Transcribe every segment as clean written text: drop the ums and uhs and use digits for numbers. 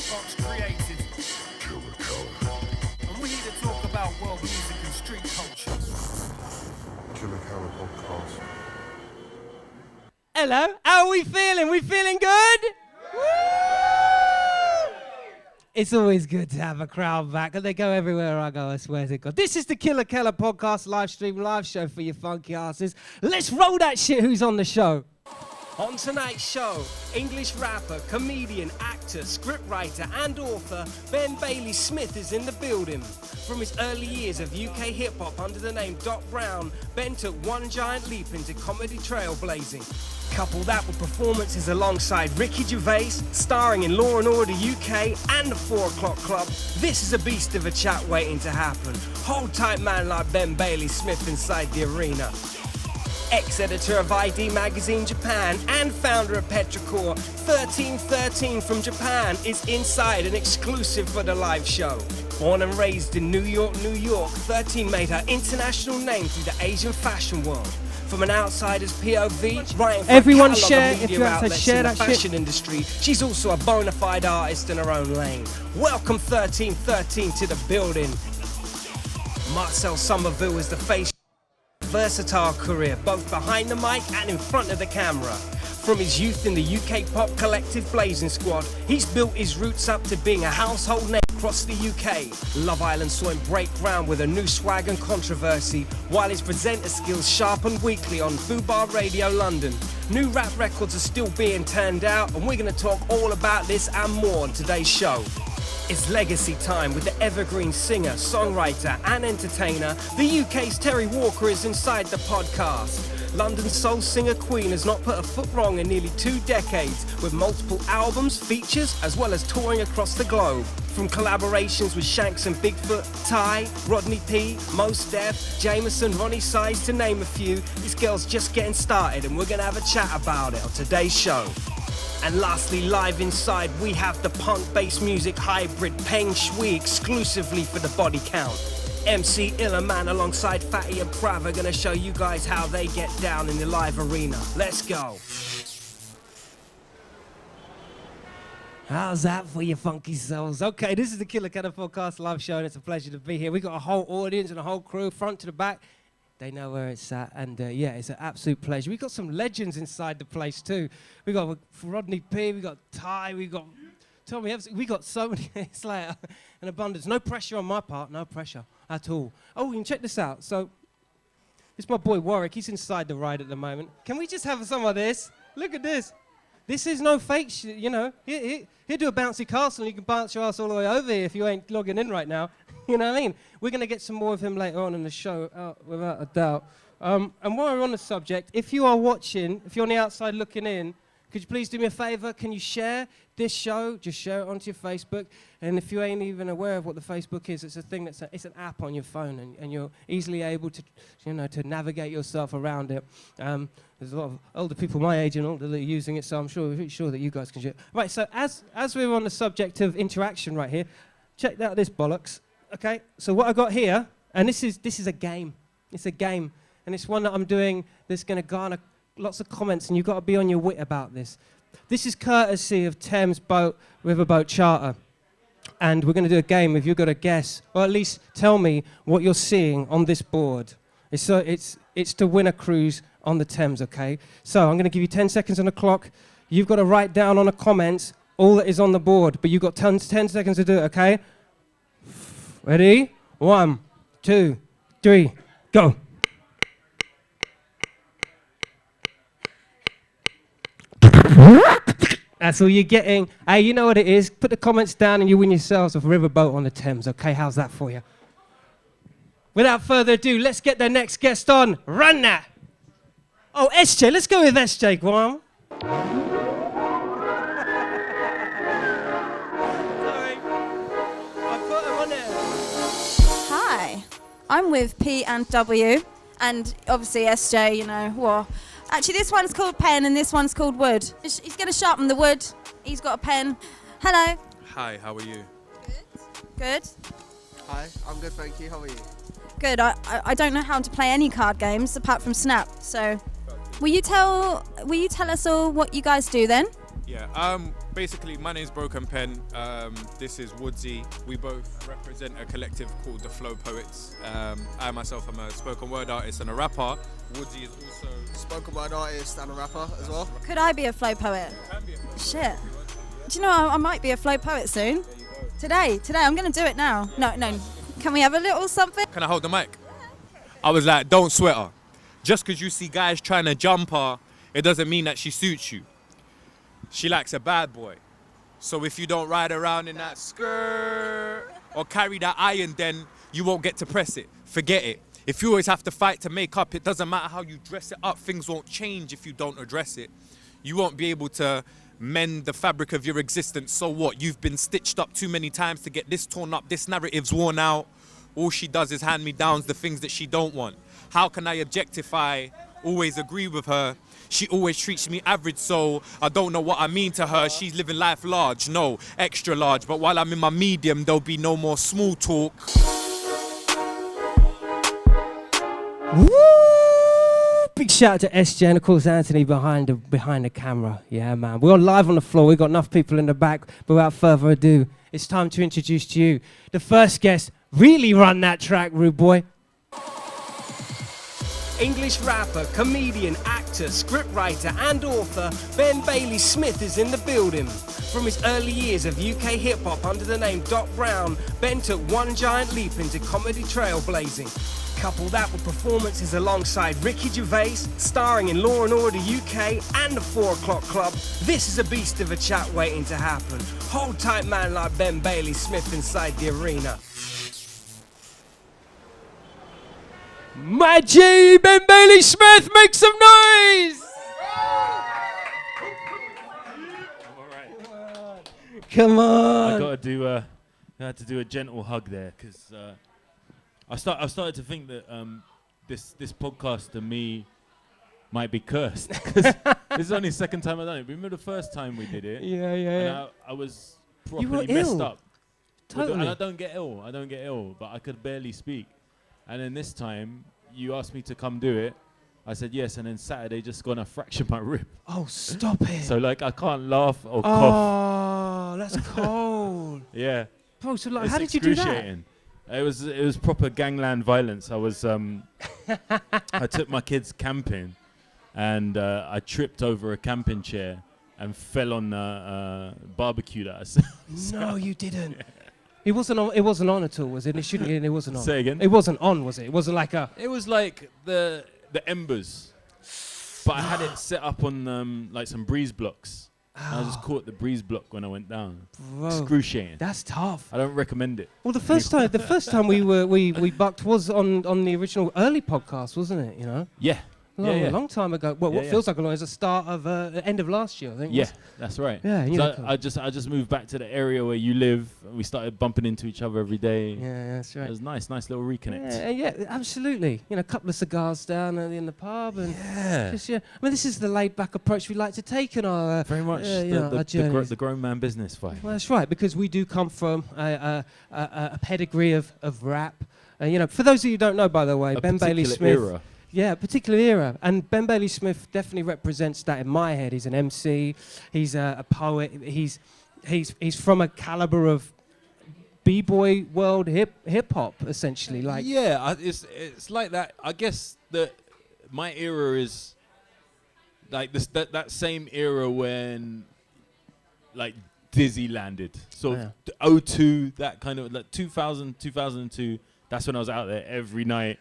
Beatbox created. Killa Kela. And we're here to talk about world music and street culture. Killa Kela podcast. Hello, how are we feeling? We feeling good? Woo! It's always good to have a crowd back, and they go everywhere I go, I swear to God. This is the Killa Kela podcast live stream live show for you funky asses. Let's roll that shit. Who's on the show? On tonight's show, English rapper, comedian, actor, scriptwriter and author Ben Bailey Smith is in the building. From his early years of UK hip-hop under the name Doc Brown, Ben took one giant leap into comedy trailblazing. Couple that with performances alongside Ricky Gervais, starring in Law & Order UK and the 4 O'Clock Club, this is a beast of a chat waiting to happen. Hold tight man like Ben Bailey Smith inside the arena. Ex-editor of ID Magazine Japan and founder of Petrichor, 1313 from Japan is inside and exclusive for the live show. Born and raised in New York, 13 made her international name through the Asian fashion world. From an outsider's POV, writing for everyone a share of if media you're outside, outlets share in the that fashion industry, she's also a bona fide artist in her own lane. Welcome 1313 to the building. Marcel Somerville is the face. Versatile career, both behind the mic and in front of the camera. From his youth in the UK pop collective Blazing Squad, he's built his roots up to being a household name across the UK. Love Island saw him break ground with a new swag and controversy, while his presenter skills sharpened weekly on Fubar Radio London. New rap records are still being turned out, and we're going to talk all about this and more on today's show. It's legacy time with the evergreen singer, songwriter and entertainer. The UK's Terri Walker is inside the podcast. London's soul singer queen has not put a foot wrong in nearly 2 decades, with multiple albums, features, as well as touring across the globe. From collaborations with Shanks and Bigfoot, Ty, Rodney P, Mos Def, Jameson, Roney Size, to name a few, this girl's just getting started and we're going to have a chat about it on today's show. And lastly, live inside, we have the punk-based music hybrid Pengshui exclusively for the body count. MC Illaman alongside Fatty and Prav are going to show you guys how they get down in the live arena. Let's go. How's that for you funky souls? Okay, this is the Killa Kela podcast live show, and it's a pleasure to be here. We've got a whole audience and a whole crew, front to the back. They know where it's at, and yeah, it's an absolute pleasure. We've got some legends inside the place too. We've got Rodney P, we've got Ty, we've got Tommy, we got so many. It's like an abundance. No pressure on my part, no pressure at all. Oh, you can check this out. So, it's my boy Warwick. He's inside the ride at the moment. Can we just have some of this? Look at this. This is no fake shit, you know. He'll do a bouncy castle and you can bounce your ass all the way over here if you ain't logging in right now. You know what I mean? We're going to get some more of him later on in the show, without a doubt. And while we're on the subject, if you are watching, if you're on the outside looking in, could you please do me a favor? Can you share this show? Just share it onto your Facebook. And if you ain't even aware of what the Facebook is, it's a thing it's an app on your phone, and you're easily able to, to navigate yourself around it. There's a lot of older people my age and older that are using it, so I'm sure that you guys can share it. Right, so as we're on the subject of interaction right here, check out this bollocks. Okay, so what I got here, and this is a game. It's a game, and it's one that I'm doing that's going to garner lots of comments, and you've got to be on your wit about this. This is courtesy of Thames Riverboat Charter, and we're going to do a game. If you've got to guess, or at least tell me what you're seeing on this board. It's to win a cruise on the Thames. Okay, so I'm going to give you 10 seconds on the clock. You've got to write down on the comments all that is on the board, but you've got 10 seconds to do it. Okay. Ready? 1, 2, 3, go. That's all you're getting. Hey, you know what it is. Put the comments down and you win yourselves a riverboat on the Thames. Okay, how's that for you? Without further ado, let's get the next guest on. Run that. Oh, SJ. Let's go with SJ, Guam. I'm with P and W, and obviously SJ, Actually, this one's called pen and this one's called wood. He's going to sharpen the wood. He's got a pen. Hello. Hi, how are you? Good. Hi, I'm good, thank you. How are you? Good. I don't know how to play any card games apart from Snap. So, will you tell us all what you guys do then? Yeah, basically my name's Broken Pen, this is Woodsy. We both represent a collective called the Flow Poets. I myself am a spoken word artist and a rapper. Woodsy is also Spoken word artist and a rapper as well. Could I be a flow poet? can be a flow Shit. Do you know I might be a flow poet soon? Today, I'm going to do it now. No. Can we have a little something? Can I hold the mic? I was like, don't sweat her. Just because you see guys trying to jump her, it doesn't mean that she suits you. She likes a bad boy. So if you don't ride around in that skirt or carry that iron, then you won't get to press it. Forget it. If you always have to fight to make up, it doesn't matter how you dress it up. Things won't change if you don't address it. You won't be able to mend the fabric of your existence. So what? You've been stitched up too many times to get this torn up. This narrative's worn out. All she does is hand me downs the things that she don't want. How can I objectify, always agree with her? She always treats me average, so I don't know what I mean to her. She's living life large, no, extra large. But while I'm in my medium, there'll be no more small talk. Woo! Big shout out to SJ and of course Anthony behind the camera. Yeah, man. We're live on the floor. We've got enough people in the back. But without further ado, it's time to introduce to you the first guest. Really run that track, rude boy. English rapper, comedian, actor, scriptwriter and author Ben Bailey Smith is in the building. From his early years of UK hip-hop under the name Doc Brown, Ben took one giant leap into comedy trailblazing. Couple that with performances alongside Ricky Gervais, starring in Law & Order UK and the 4 O'Clock Club, this is a beast of a chat waiting to happen. Hold tight man like Ben Bailey Smith inside the arena. My G, Ben Bailey Smith, make some noise! Come on! I had to do a gentle hug there because I've started to think that this podcast to me might be cursed. 'Cause this is only the second time I've done it. Remember the first time we did it? Yeah. And I was You were properly messed ill. up. Totally. And I don't get ill, but I could barely speak. And then this time, you asked me to come do it. I said yes, and then Saturday just gonna fracture my rib. Oh, stop it. So like I can't laugh or cough. Oh, that's cold. Yeah. Bro, so like, It's how did you do that? excruciating. It was proper gangland violence. I was I took my kids camping, and I tripped over a camping chair and fell on a barbecue that I set. No, you didn't. It wasn't on at all, was it? It wasn't on. Say again? It wasn't on, was it? It wasn't like a... It was like the embers, but I had it set up on like some breeze blocks. And I just caught the breeze block when I went down. Bro, Excruciating. that's tough. I don't recommend it. Well, the first time we bucked was on the original early podcast, wasn't it? You know, Yeah. a long time ago. Well, what Yeah. feels like a long is the start of the end of last year, I think. Yeah, that's right. Yeah, you So know, I just moved back to the area where you live, and we started bumping into each other every day. Yeah, that's It right. was nice little reconnect. Yeah, absolutely. You know, a couple of cigars down in the pub, and just, I mean, this is the laid-back approach we like to take in our Very much our journeys. the grown man business vibe. Well, that's right, because we do come from a pedigree of rap. You know, for those of you who don't know, by the way, A Ben Bailey particular Smith. era. Yeah, a particular era. And Ben Bailey Smith definitely represents that in my head. He's an MC, he's a poet, he's from a caliber of b-boy world hip-hop, essentially. Like, Yeah, it's like that. I guess that my era is like this that same era when like Dizzy landed. So Yeah. 02, that kind of like 2000, 2002. That's when I was out there every night,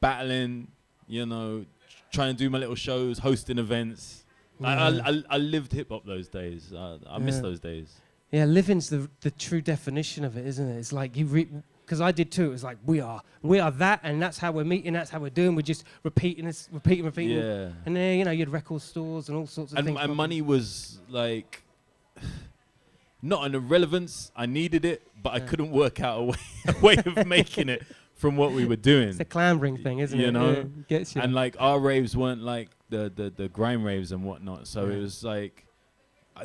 battling. You know, trying to do my little shows, hosting events. Yeah. I lived hip hop those days. I miss Yeah. those days. Yeah, living's the true definition of it, isn't it? It's like because I did too. It was like we are that, and that's how we're meeting. That's how we're doing. We're just repeating. Yeah. And then you know, you had record stores and all sorts of things. And money was like not an irrelevance. I needed it, but I couldn't work out a way of making it from what we were doing. It's the clambering thing, isn't it? You know? Yeah, gets you. And like our raves weren't like the grime raves and whatnot. So Yeah. it was like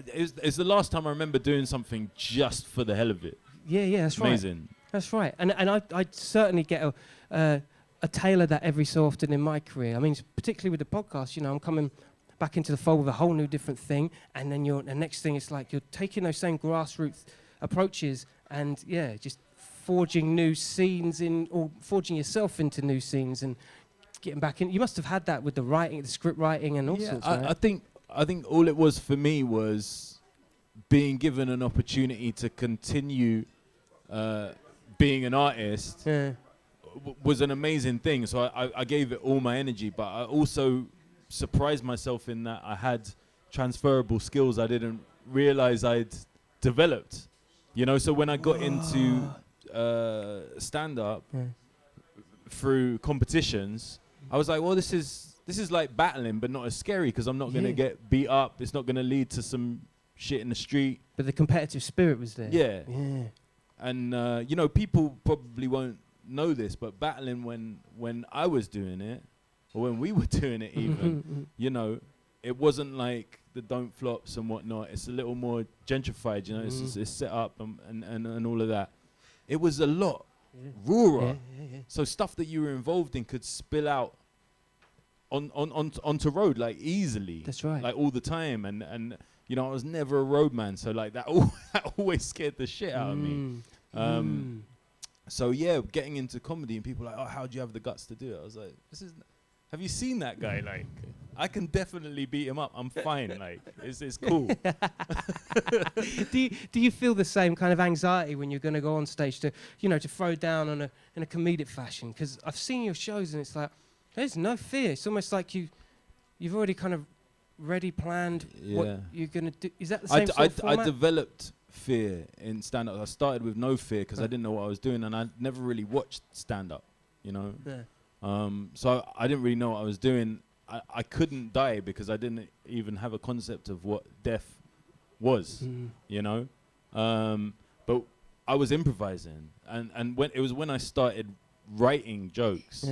it's the last time I remember doing something just for the hell of it. Yeah, that's right. Amazing. That's right. And I certainly get a tailor that every so often in my career. I mean, particularly with the podcast, you know, I'm coming back into the fold with a whole new different thing, and then the next thing it's like you're taking those same grassroots approaches and just forging new scenes or forging yourself into new scenes and getting back in. You must have had that with the writing, the script writing, and all sorts. Right? I think all it was for me was being given an opportunity to continue being an artist. Was an amazing thing. So I gave it all my energy, but I also surprised myself in that I had transferable skills I didn't realize I'd developed. You know, so when I got into stand-up through competitions, I was like, well, this is like battling, but not as scary because I'm not going to get beat up. It's not going to lead to some shit in the street. But the competitive spirit was there. Yeah. And, you know, people probably won't know this, but battling when I was doing it, or when we were doing it even, you know, it wasn't like the don't flops and whatnot. It's a little more gentrified, you know, it's set up and all of that. It was a lot rawer. So stuff that you were involved in could spill out onto road like easily. That's right. Like all the time. And you know, I was never a roadman, so like that always scared the shit out of me. So yeah, getting into comedy and people like, oh, how do you have the guts to do it? I was like, have you seen that guy? Like, I can definitely beat him up. I'm fine. Like, it's cool. Do you feel the same kind of anxiety when you're going to go on stage to throw down in a comedic fashion? Because I've seen your shows and it's like, there's no fear. It's almost like you've already kind of ready planned what you're going to do. Is that the same sort of format? I developed fear in stand-up. I started with no fear because I didn't know what I was doing, and I never really watched stand-up, you know. So I didn't really know what I was doing. I couldn't die because I didn't even have a concept of what death was, you know. But I was improvising, and when I started writing jokes,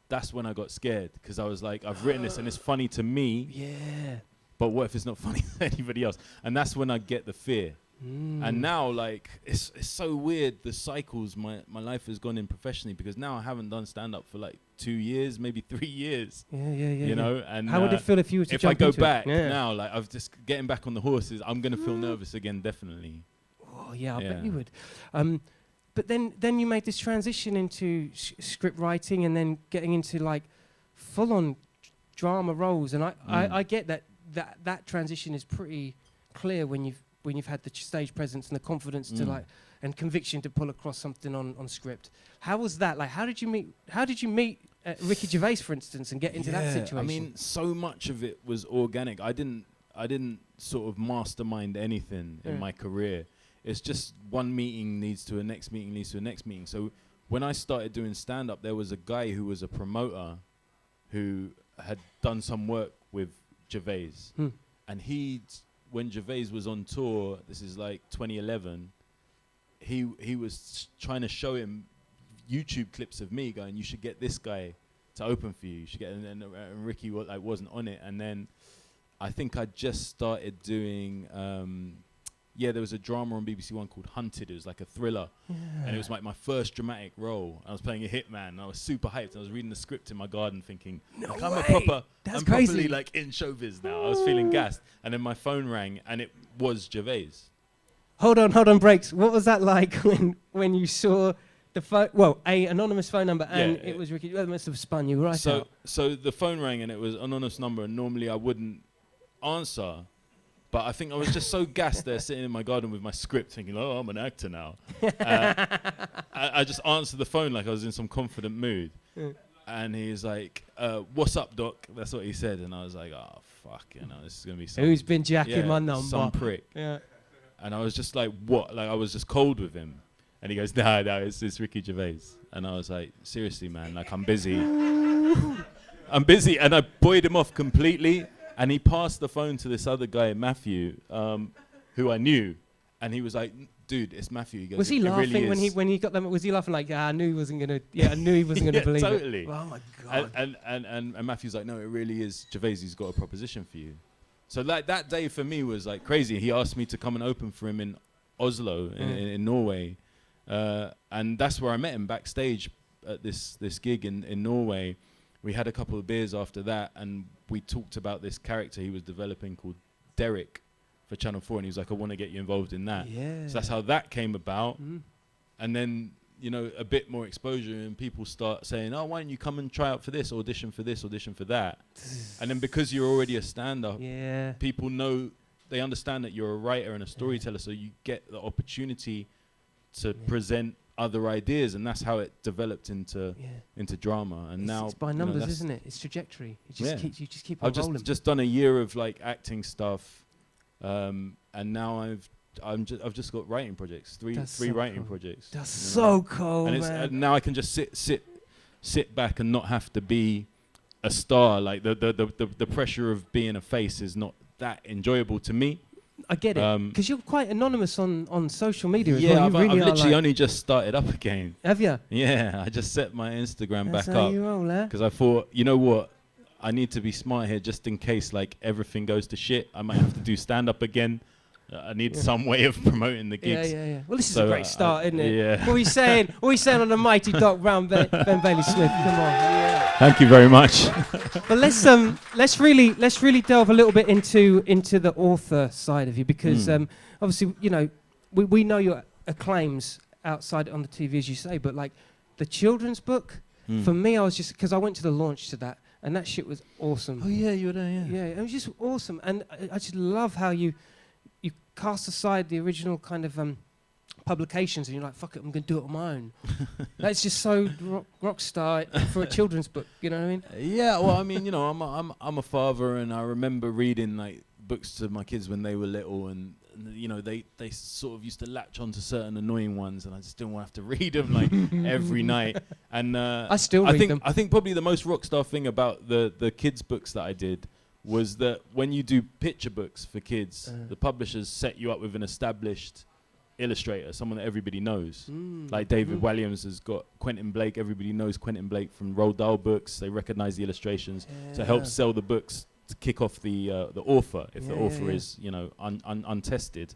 that's when I got scared because I was like, I've written this and it's funny to me. Yeah. But what if it's not funny to anybody else? And that's when I get the fear. And now, like, it's so weird the cycles my life has gone in professionally, because now I haven't done stand-up for like 2 years, maybe 3 years. You know, and how would it feel if you were to if jump I go into back it? now, like I've just getting back on the horses, I'm gonna feel nervous again, definitely. Oh yeah, I bet you would. But then you made this transition into script writing and then getting into like full-on drama roles, and I get that transition is pretty clear when you've had the stage presence and the confidence to like and conviction to pull across something on script. How was that? Like, how did you meet Ricky Gervais, for instance, and get into that situation? I mean, so much of it was organic. I didn't sort of mastermind anything in my career. It's just one meeting leads to a next meeting leads to a next meeting. So when I started doing stand-up, there was a guy who was a promoter who had done some work with Gervais. And when Gervais was on tour, this is like 2011, he was trying to show him YouTube clips of me going, you should get this guy to open for you. You should get, and Ricky wasn't on it. And then I think I just started doing, there was a drama on BBC One called Hunted. It was like a thriller. And it was like my first dramatic role. I was playing a hitman. And I was super hyped. I was reading the script in my garden thinking, I'm properly like in showbiz now. I was feeling gassed. And then my phone rang and it was Gervais. Hold on, breaks. What was that like when you saw the phone? Well, anonymous phone number, and it was Ricky. That must have spun you right out. So the phone rang and it was an anonymous number, and normally I wouldn't answer. But I think I was just so gassed there sitting in my garden with my script thinking, oh, I'm an actor now. I just answered the phone like I was in some confident mood. And he's like, what's up, Doc? That's what he said. And I was like, oh, fuck, this is going to be some... Who's been jacking my number? Some prick. Yeah. And I was just like, what? Like, I was just cold with him. And he goes, no, it's Ricky Gervais. And I was like, seriously, man, like, I'm busy. I'm busy. And I buoyed him off completely. And he passed the phone to this other guy, Matthew, who I knew. And he was like, dude, it's Matthew. He goes, was he laughing really when he got them? Was he laughing like, I knew he wasn't going to believe totally. it? Oh, my God. And Matthew's like, no, it really is Gervais. He's got a proposition for you. So like that day for me was like crazy. He asked me to come and open for him in Oslo, in Norway. And that's where I met him backstage at this gig in Norway we had a couple of beers after that, and we talked about this character he was developing called Derek for Channel 4, and he was like, I want to get you involved in that. Yeah. So that's how that came about. Mm. And then, you know, a bit more exposure, and people start saying, oh, why don't you come and try out for this, audition for this, audition for that. And then because you're already a stand-up, Yeah. people know, they understand that you're a writer and a storyteller, so you get the opportunity to present other ideas, and that's how it developed into drama. And now it's by you know, numbers, that's- isn't it? It's trajectory. It just Yeah. keeps, you just keep on I've rolling. just done a year of like acting stuff, and now I've just got writing projects, three That's so writing cool. projects. That's you know. so cool, And it's man. now I can just sit back and not have to be a star. Like the pressure of being a face is not that enjoyable to me. I get it, because you're quite anonymous on social media as Yeah, well. I've You really are literally like, only just started up again. have you? Yeah, I just set my Instagram That's back how up you roll, eh? because I thought, you know what, I need to be smart here just in case like everything goes to shit. I might have to do stand up again. I need some way of promoting the gigs. Yeah. Well, this is So, a great start, isn't it? yeah. What are we saying? What are we saying on the mighty Doc Brown Ben Bailey Smith? Come on. Yeah. Thank you very much. But let's really delve a little bit into the author side of you, because obviously, you know, we know your acclaims outside on the TV, as you say, but like the children's book, for me, I was just, because I went to the launch to that, and that shit was awesome. Oh yeah, you were there. Yeah. Yeah, it was just awesome, and I just love how you cast aside the original kind of publications, and you're like, fuck it, I'm gonna do it on my own. That's just so rock star for a children's book. You know what I mean? Yeah. Well, I mean, you know, I'm a father, and I remember reading like books to my kids when they were little, and you know, they sort of used to latch onto certain annoying ones, and I just didn't want to have to read them like every night. And I still read them. I think probably the most rock star thing about the kids books that I did was that when you do picture books for kids, the publishers set you up with an established illustrator, someone that everybody knows. Like David Walliams has got Quentin Blake. Everybody knows Quentin Blake from Roald Dahl books. They recognize the illustrations to help sell the books, to kick off the author, if the author is, you know, untested.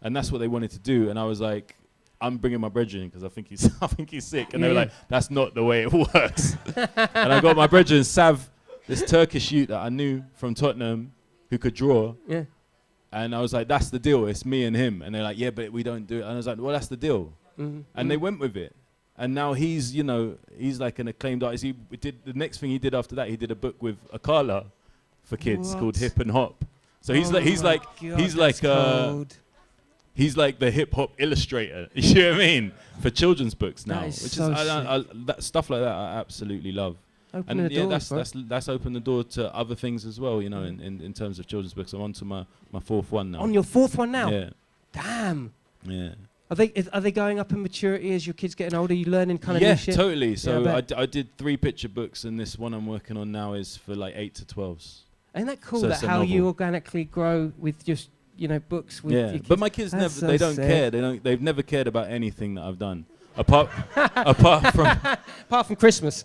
And that's what they wanted to do. And I was like, I'm bringing my brethren because I think he's sick. And they were like, that's not the way it works. And I got my brethren, Sav, this Turkish youth that I knew from Tottenham who could draw. Yeah. And I was like, that's the deal. It's me and him. And they're like, yeah, but we don't do it. And I was like, well, that's the deal. And they went with it. And now he's, you know, he's like an acclaimed artist. He did the next thing he did after that. He did a book with Akala for kids called Hip and Hop. So he's like the hip hop illustrator. You know what I mean? For children's books now, That is which so is that stuff like that I absolutely love. Opening the doors, bro. that's opened the door to other things as well. You know, in terms of children's books. I'm on to my fourth one now. On your fourth one now? Yeah. Damn. Yeah. Are they going up in maturity as your kids getting older? Are you learning kind of new shit? Totally. So Yeah, I did 3 picture books, and this one I'm working on now is for like 8 to 12s. Isn't that cool So that it's a how you novel. organically grow with just, you know, books with your kids? But my kids That's never, they so don't sick. care. They've never cared about anything that I've done. Apart from Apart from Christmas.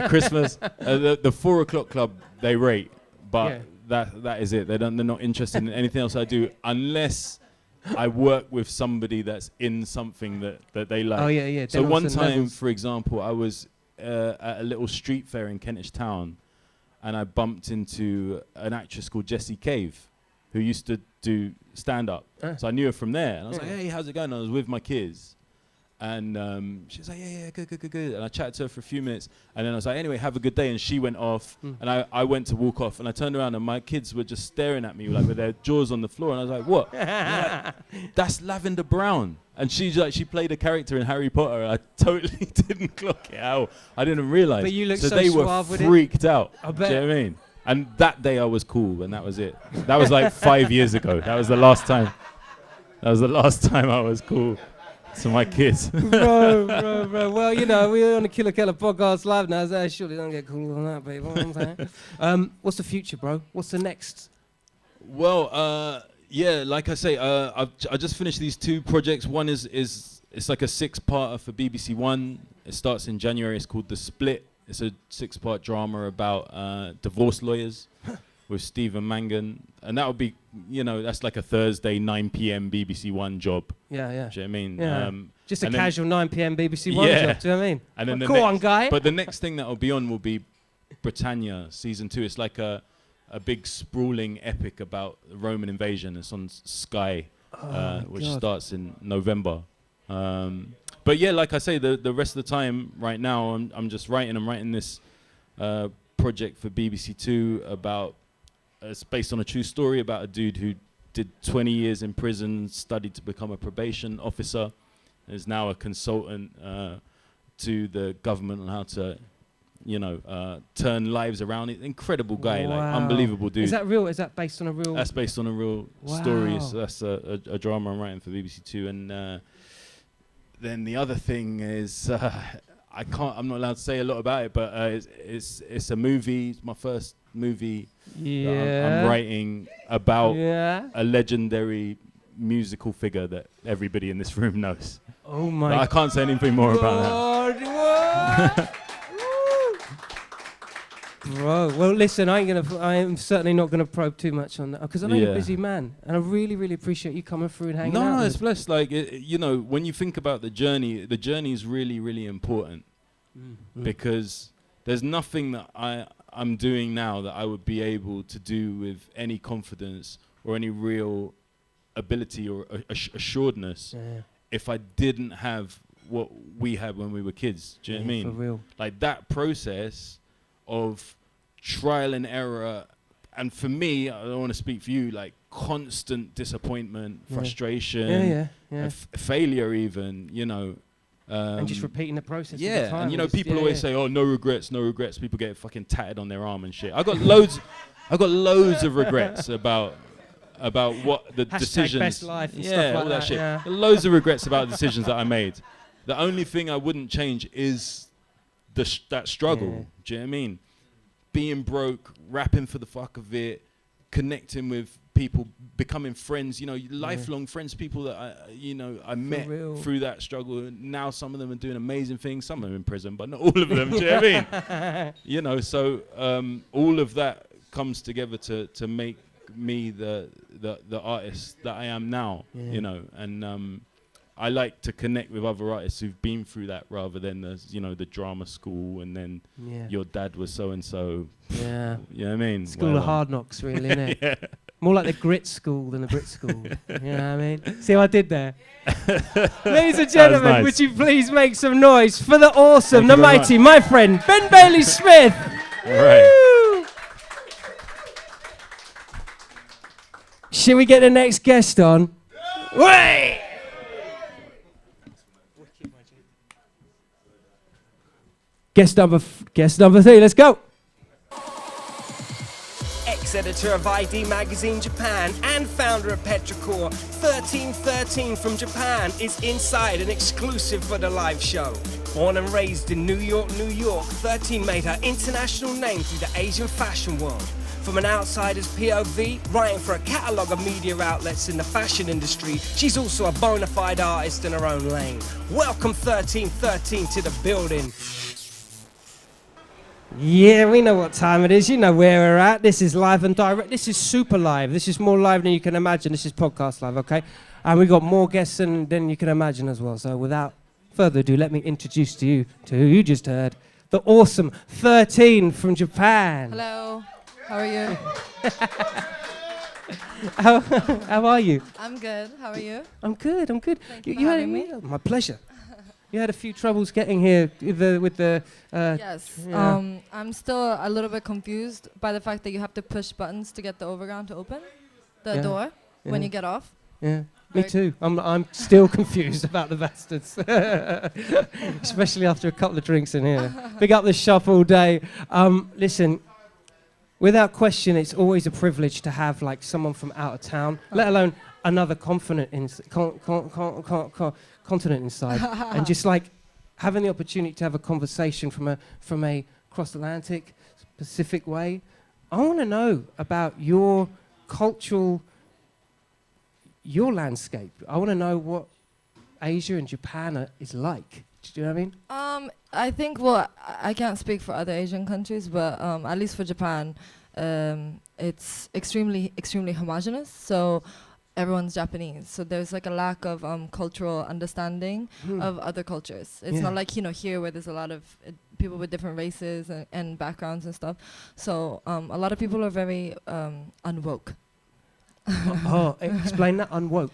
Christmas, the 4 o'clock club they rate, but Yeah. that is it. They're not interested in anything else I do unless I work with somebody that's in something that they like. Oh, yeah. So then one on some time, levels. for example, I was at a little street fair in Kentish Town, and I bumped into an actress called Jessie Cave, who used to do stand-up. So I knew her from there, and I was like, "Hey, how's it going?" I was with my kids. And she was like, yeah, good. And I chatted to her for a few minutes. And then I was like, anyway, have a good day. And she went off. And I went to walk off. And I turned around and my kids were just staring at me like with their jaws on the floor. And I was like, what? Like, that's Lavender Brown. And she's like, she played a character in Harry Potter. And I totally didn't clock it out. I didn't realize. But you look so they were suave with it. freaked out. I Do bet. you know what I mean? And that day I was cool. And that was it. That was like 5 years ago. That was the last time. That was the last time I was cool. To my kids. bro. Well, you know, we're on the Killa Kela podcast live now, so surely don't get cooler than that, baby. You know what I'm saying? What's the future, bro? What's the next? Well, like I say, I just finished these 2 projects. One is it's like a 6-parter for BBC One. It starts in January. It's called The Split. It's a 6-part drama about divorce lawyers with Stephen Mangan. And that would be, you know, that's like a Thursday 9 p.m. BBC One job. Yeah. Do you know what I mean? Yeah. Just a and then- casual 9 p.m. BBC One Yeah. job, do you know what I mean? And then Go on, guy. But the next thing that will be on will be Britannia season 2. It's like a big sprawling epic about the Roman invasion. It's on Sky, which starts in November. But yeah, like I say, the rest of the time right now, I'm just writing. I'm writing this project for BBC Two about. It's based on a true story about a dude who did 20 years in prison, studied to become a probation officer, is now a consultant to the government on how to, turn lives around. Incredible guy, like unbelievable dude. Is that real? Is that based on a real? That's based on a real story. So that's a drama I'm writing for BBC Two, and then the other thing is I'm not allowed to say a lot about it, but it's a movie. It's my first movie. I'm writing about a legendary musical figure that everybody in this room knows. Oh my! But I can't say anything more about that. Bro, well, listen, I am certainly not gonna probe too much on that because I know you're a busy man, and I really, really appreciate you coming through and hanging out. No, it's blessed. Like when you think about the journey is really, really important because there's nothing that I'm doing now that I would be able to do with any confidence or any real ability or assuredness if I didn't have what we had when we were kids. Do you know what I mean? For real. Like that process of trial and error, and for me, I don't want to speak for you, like constant disappointment, frustration, failure even, and just repeating the process. Yeah, all the time. and people always say, "Oh, no regrets, no regrets." People get fucking tatted on their arm and shit. I got loads of regrets about what the decisions. Best life and stuff like all that shit. Yeah. Loads of regrets about decisions that I made. The only thing I wouldn't change is that struggle. Yeah. Do you know what I mean? Being broke, rapping for the fuck of it, connecting with people, becoming friends, lifelong friends, people that I met through that struggle. Now some of them are doing amazing things, some of them in prison, but not all of them. Do you know what I mean? So all of that comes together to make me the artist that I am now. And I like to connect with other artists who've been through that rather than the drama school and then your dad was so and so. Yeah. You know what I mean? School of hard knocks, really, isn't it? Yeah. More like the grit school than the Brit school. You know what I mean? See what I did there? Ladies and gentlemen, nice. would you please make some noise for the awesome, Thank the you very mighty, my friend, Ben Bailey Smith. All right. Woo! Should we get the next guest on? Wait! Guest number 3, let's go. Ex-editor of ID Magazine Japan and founder of Petrichor, 1313 from Japan is inside and exclusive for the live show. Born and raised in New York, 13 made her international name through the Asian fashion world. From an outsider's POV, writing for a catalogue of media outlets in the fashion industry, she's also a bona fide artist in her own lane. Welcome 1313 to the building. Yeah, we know what time it is. You know where we're at. This is live and direct. This is super live. This is more live than you can imagine. This is podcast live, okay? And we got more guests than you can imagine as well. So without further ado, let me introduce to you to who you just heard, the awesome 13 from Japan. Hello. How are you? How are you? I'm good. How are you? I'm good. Thank you for having me. My pleasure. You had a few troubles getting here with the. Yes. Yeah. I'm still a little bit confused by the fact that you have to push buttons to get the overground to open the door when you get off. Yeah. Me too. I'm still confused about the bastards, especially after a couple of drinks in here. Big up the shop all day. Listen. Without question, it's always a privilege to have like someone from out of town, let alone another continent inside, and just like having the opportunity to have a conversation from a cross-Atlantic, Pacific way. I want to know about your landscape. I want to know what Asia and Japan is like. Do you know what I mean? I think, well, I can't speak for other Asian countries, but at least for Japan, it's extremely homogenous. So everyone's Japanese. So there's like a lack of cultural understanding of other cultures. It's not like, here where there's a lot of people with different races and backgrounds and stuff. So a lot of people are very unwoke. Explain that, unwoke.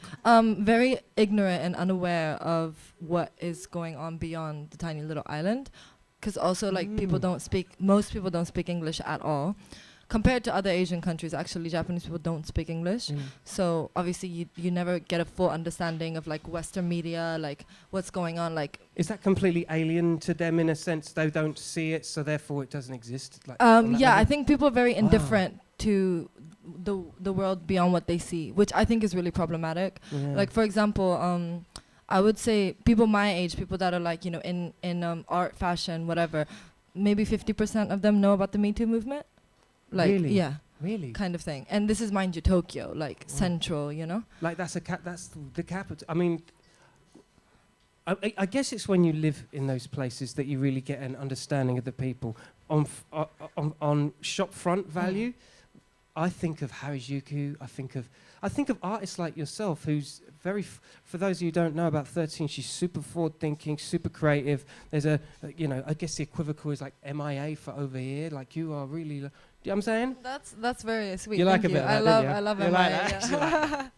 Very ignorant and unaware of what is going on beyond the tiny little island. Because also, like, most people don't speak English at all. Compared to other Asian countries, actually, Japanese people don't speak English. So obviously, you never get a full understanding of, like, Western media, like, what's going on. Like, is that completely alien to them in a sense? They don't see it, so therefore it doesn't exist? Like, yeah, I think people are very indifferent to the world beyond what they see, which I think is really problematic. Yeah. Like, for example, I would say people my age, people that are like, you know, in art, fashion, whatever, maybe 50% of them know about the Me Too movement. Like, really? yeah, really, kind of thing. And this is, mind you, Tokyo, like central, you know. Like that's the capital. I mean, I guess it's when you live in those places that you really get an understanding of the people. On shop front value, I think of Harajuku. I think of artists like yourself, who's very. For those of you who don't know, about 13, she's super forward-thinking, super creative. There's I guess the equivocal is like MIA for over here. Like you are really. Do you know what I'm saying? That's very sweet. You like a bit of that, I love you MIA. like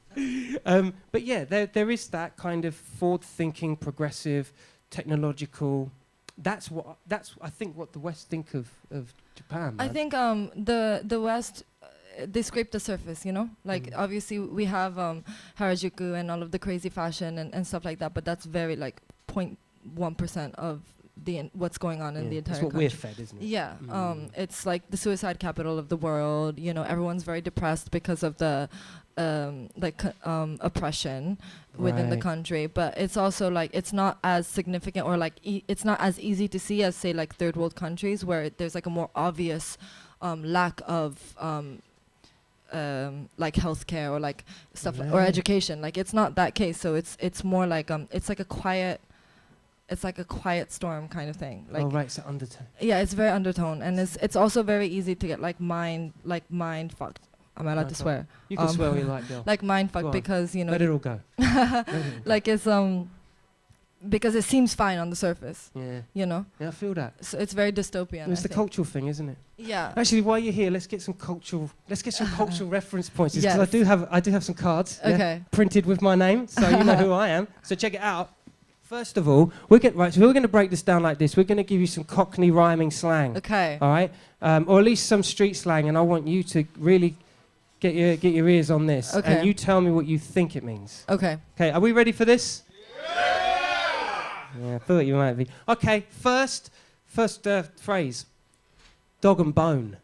that? But yeah, there is that kind of forward-thinking, progressive, technological. That's I think what the West think of Japan. I man. think the West, they scrape the surface, you know. Like obviously we have Harajuku and all of the crazy fashion and stuff like that, but that's very like 0.1% of what's going on in the entire That's what country. we're fed, isn't it? Yeah, it's like the suicide capital of the world. You know, everyone's very depressed because of the oppression within the country. But it's also like it's not as significant or like it's not as easy to see as say like third world countries where there's like a more obvious lack of like healthcare or like stuff or education. Like it's not that case. So it's more like it's like a quiet storm kind of thing. Like, oh right, it's an undertone. Yeah, it's very undertone, and it's also very easy to get like mind fucked. Am I allowed to swear? You can swear what you like, girl. Like mind fucked because you know. Let it all go. Like it's because it seems fine on the surface. Yeah. You know. Yeah, I feel that. So it's very dystopian. It's the cultural thing, isn't it? Yeah. Actually, while you're here, let's get some cultural reference points. Because Yes. I do have some cards. Okay. Printed with my name, so you know who I am. So check it out. First of all, we're going to break this down like this. We're going to give you some Cockney rhyming slang. Okay. All right, or at least some street slang, and I want you to really get your ears on this, Okay. and you tell me what you think it means. Okay. Okay, are we ready for this? Yeah, I thought you might be. Okay, first phrase. Dog and bone.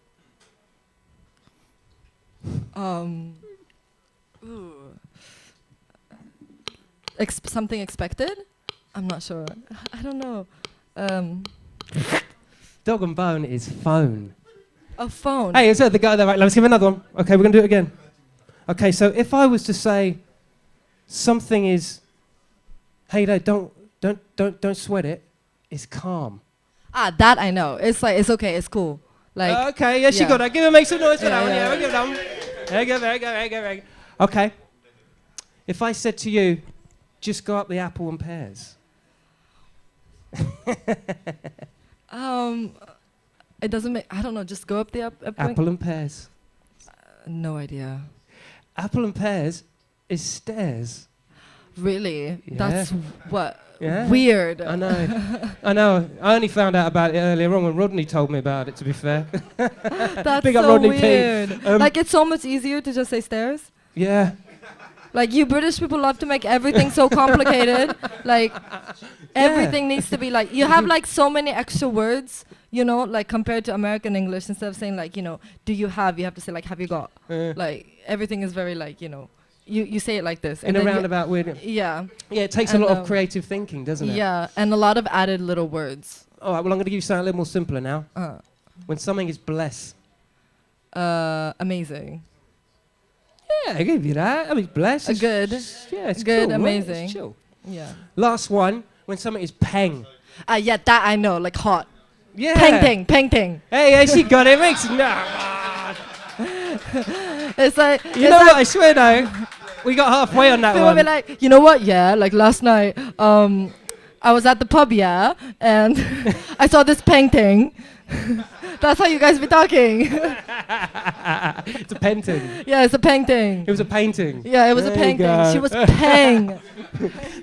Something expected? I'm not sure. I don't know. Dog and bone is phone. A phone. Hey, is that the guy there? Right, let's give another one. Okay, we're gonna do it again. Okay, so if I was to say something is, hey, don't sweat it. It's calm. That I know. It's like it's okay. It's cool. Like. Okay, yes, you yeah. got that. Give him, make some noise for Yeah, that one. yeah. Yeah, we'll give that one. Very good, very good, very good, very good. Okay. If I said to you, just go up the apple and pears. It doesn't make. I don't know. Just go up the Apple and pears. No idea. Apple and pears is stairs. Really? Yeah. That's what. Yeah. Weird. I know. I know. I only found out about it earlier on when Rodney told me about it, to be fair. That's Big up so Rodney P. weird. Like it's so much easier to just say stairs. Yeah. Like you British people love to make everything so complicated. Like everything needs to be like you have like so many extra words, you know, like compared to American English. Instead of saying like, you know, do you have to say like have you got? Like everything is very like, you know, you say it like this. In a roundabout way. Yeah. Yeah, it takes a lot of creative thinking, doesn't it? Yeah, and a lot of added little words. All right, well, I'm going to give you something a little more simpler now. When something is bless. Amazing. Yeah, I give you that. I mean, bless. It's Good. Yeah, it's Good, cool, right? amazing. It's chill. Yeah. Last one, when something is peng. Yeah, that I know, like hot. Yeah. Painting. Hey, she got it. Makes It's like you know what? I swear though, we got halfway on that people one. be like, you know what? Yeah, like last night, I was at the pub, yeah, and I saw this painting. That's how you guys be talking. It's a painting. Yeah, it's a painting. It was a painting. Yeah, it was a There you painting. go. She was paying.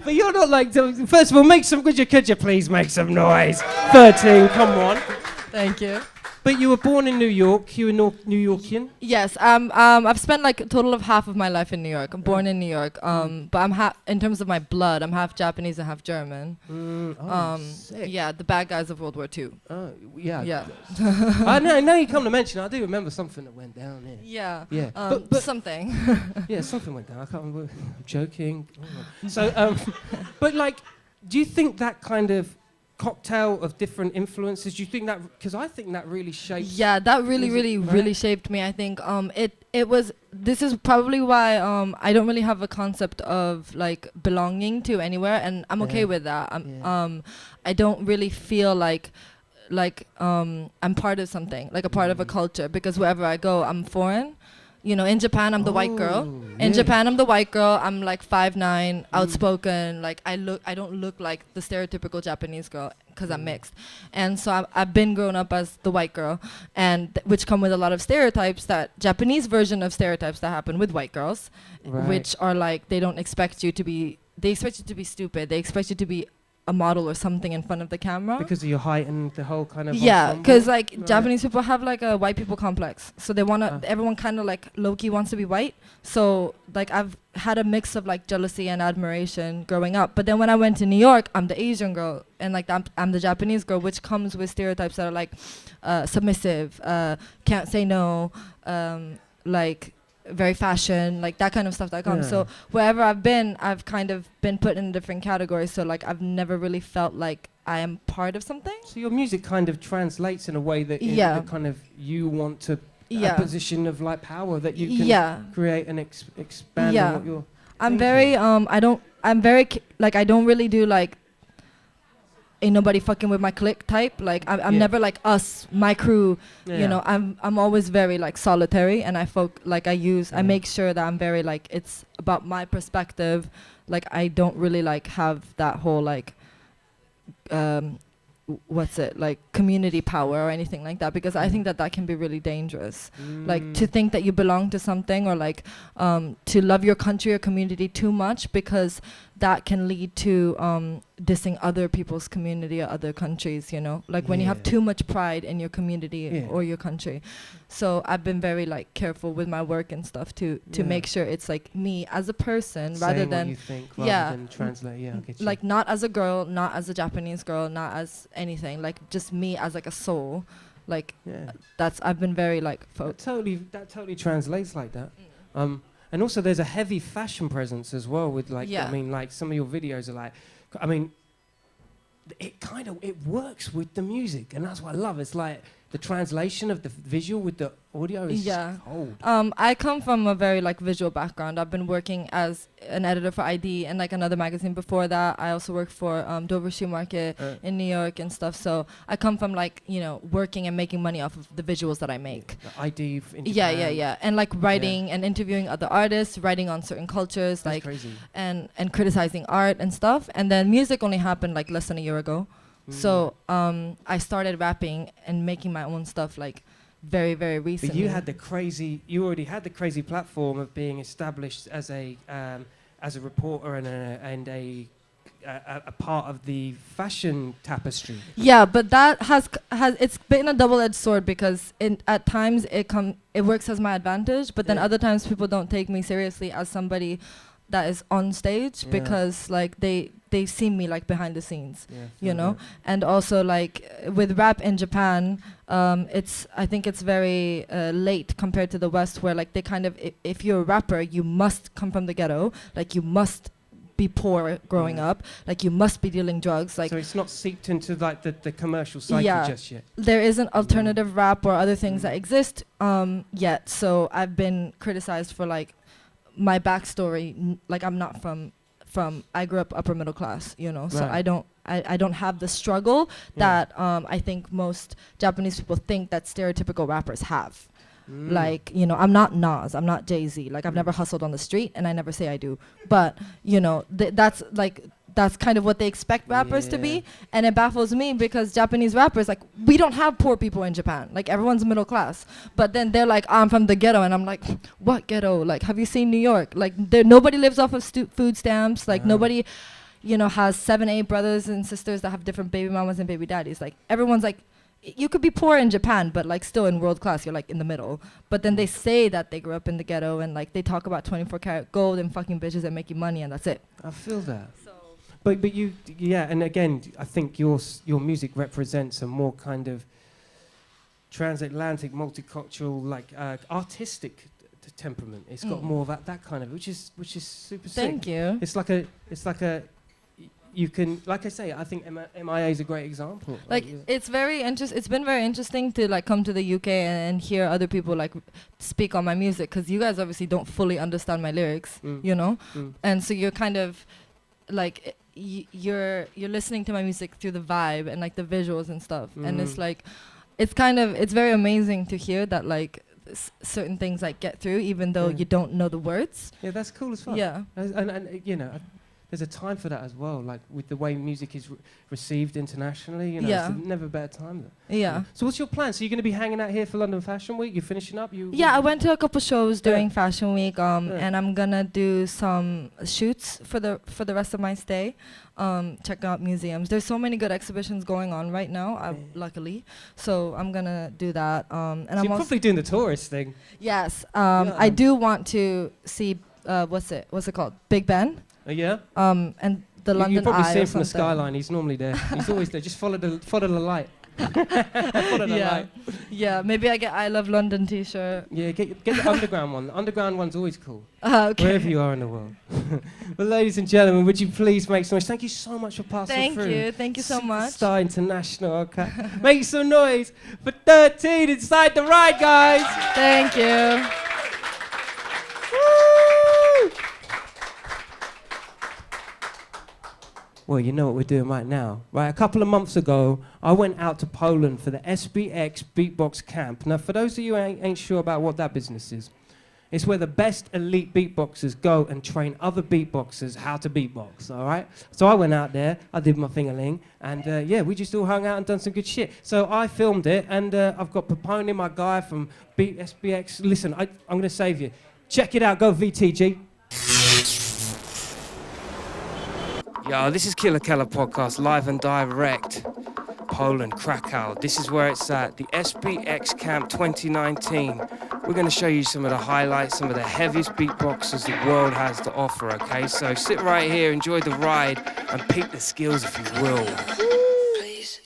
But you're not like, first of all, could you please make some noise? 13, come on. Thank you. But you were born in New York. You were New Yorkian. Yes, I've spent like a total of half of my life in New York. I'm born in New York. But I'm in terms of my blood, I'm half Japanese and half German. Sick. Yeah, the bad guys of World War II. Oh, yeah. Yeah. I know. Now you come to mention, I do remember something that went down here. Yeah. Yeah. But something. Yeah, something went down. I can't remember. I'm joking. So, but like, do you think that kind of cocktail of different influences, do you think that, because I think that really shaped. Yeah, that really shaped me. I think this is probably why I don't really have a concept of like belonging to anywhere, and I'm okay with that. I don't really feel like I'm part of something, like a part of a culture, because wherever I go, I'm foreign. You know, in Japan, I'm the white girl. In Japan, I'm the white girl. I'm like 5'9", outspoken. Like I don't look like the stereotypical Japanese girl because I'm mixed. And so I've been grown up as the white girl, and which come with a lot of stereotypes, that Japanese version of stereotypes that happen with white girls, which are like they expect you to be stupid. They expect you to be a model or something in front of the camera. Because of your height and the whole kind of. Yeah, because like Japanese people have like a white people complex, so they wanna everyone kind of like low-key wants to be white. So like I've had a mix of like jealousy and admiration growing up, but then when I went to New York, I'm the Asian girl, and like I'm the Japanese girl, which comes with stereotypes that are like submissive, can't say no, like very fashion, like that kind of stuff that comes. So wherever I've been, I've kind of been put in different categories. So like I've never really felt like I am part of something. So your music kind of translates in a way that, that kind of you want to a position of like power that you can create and expand on what you're I'm thinking. I don't really do like ain't nobody fucking with my clique type. Like I'm never like us, my crew. You know, I'm always very like solitary, and I make sure that I'm very like, it's about my perspective. Like I don't really like have that whole like like community power or anything like that, because I think that can be really dangerous. Like to think that you belong to something, or like to love your country or community too much, because that can lead to dissing other people's community or other countries, you know, like when you have too much pride in your community or your country. So I've been very like careful with my work and stuff to make sure it's like me as a person, rather than what you think, rather than translate. I get you. Like not as a girl, not as a Japanese girl, not as anything, like just me as like a soul. Like I've been very like that totally translates like that. And also there's a heavy fashion presence as well with like, I mean, like some of your videos are like, I mean, it works with the music, and that's what I love. It's like the translation of the visual with the audio is cold. I come from a very like visual background. I've been working as an editor for ID and like another magazine before that. I also work for Dover Shoe Market in New York and stuff. So I come from like, you know, working and making money off of the visuals that I make. The ID in Yeah. Japan. And like writing and interviewing other artists, writing on certain cultures, That's like crazy. and criticizing art and stuff. And then music only happened like less than a year ago. So I started rapping and making my own stuff like very, very recently. But you already had the crazy platform of being established as a reporter and a part of the fashion tapestry. Yeah, but that has it's been a double-edged sword, because at times it works as my advantage, but then other times people don't take me seriously as somebody that is on stage, because like they see me like behind the scenes, you know. And also like with rap in Japan, I think it's very late compared to the West, where like they kind of, if you're a rapper, you must come from the ghetto, like you must be poor growing up, like you must be dealing drugs, like. So it's not seeped into like the commercial cycle just yet. There isn't alternative rap or other things that exist yet. So I've been criticized for like my backstory, like I'm not from I grew up upper middle class, you know, so I don't have the struggle that I think most Japanese people think that stereotypical rappers have. Like, you know, I'm not Nas, I'm not Jay-Z, like I've never hustled on the street, and I never say I do, but you know, that's like that's kind of what they expect rappers to Yeah. be, and it baffles me because Japanese rappers, like, we don't have poor people in Japan. Like, everyone's middle class, but then they're like, I'm from the ghetto, and I'm like, what ghetto? Like, have you seen New York? Like, nobody lives off of food stamps. Like, nobody, you know, has 7, 8 brothers and sisters that have different baby mamas and baby daddies. Like, everyone's like, you could be poor in Japan, but like still in world class, you're like in the middle. But then they say that they grew up in the ghetto, and like they talk about 24 karat gold and fucking bitches and making money, and that's it. I feel that. But you, yeah, and again, I think your music represents a more kind of transatlantic, multicultural, like artistic temperament. It's got more of that kind of, which is super sick. Thank you. It's like a. You can, like I say, I think MIA is a great example. Like, it's very it's been very interesting to like come to the UK and hear other people like speak on my music, because you guys obviously don't fully understand my lyrics, you know, and so you're kind of like you're listening to my music through the vibe and like the visuals and stuff, and it's like it's very amazing to hear that like certain things like get through even though you don't know the words. Yeah, that's cool as fuck. Yeah, and you know. There's a time for that as well, like with the way music is received internationally, you know, it's never a better time though. Yeah. So what's your plan? So you're going to be hanging out here for London Fashion Week? You're finishing up? Yeah, I went to a couple shows during Fashion Week, and I'm gonna do some shoots for the rest of my stay. Check out museums. There's so many good exhibitions going on right now, luckily. So I'm gonna do that. And so I'm you're probably doing the tourist thing. Yes. I do want to see what's it called? Big Ben. Yeah. And the London you probably Eye see him or from the something. skyline. He's normally there. He's always there. Just follow the light. Follow the light. Yeah. Maybe I get I Love London T-shirt. Yeah, get the underground one. The underground one's always cool. Okay. Wherever you are in the world. Well, ladies and gentlemen, would you please make some noise? Thank you so much for passing through. Thank you so much. Star International. Okay. Make some noise for 13 inside the ride, guys. Thank you. Woo! Well, you know what we're doing right now, right? A couple of months ago, I went out to Poland for the SBX Beatbox Camp. Now, for those of you who ain't sure about what that business is, it's where the best elite beatboxers go and train other beatboxers how to beatbox, all right? So I went out there, I did my fingerling, and we just all hung out and done some good shit. So I filmed it, and I've got Paponi, my guy from SBX. Listen, I'm going to save you. Check it out, go VTG. Yo, this is Killa Kela Podcast, live and direct. Poland, Krakow. This is where it's at, the SBX Camp 2019. We're going to show you some of the highlights, some of the heaviest beatboxers the world has to offer, okay? So sit right here, enjoy the ride, and peep the skills if you will. Please.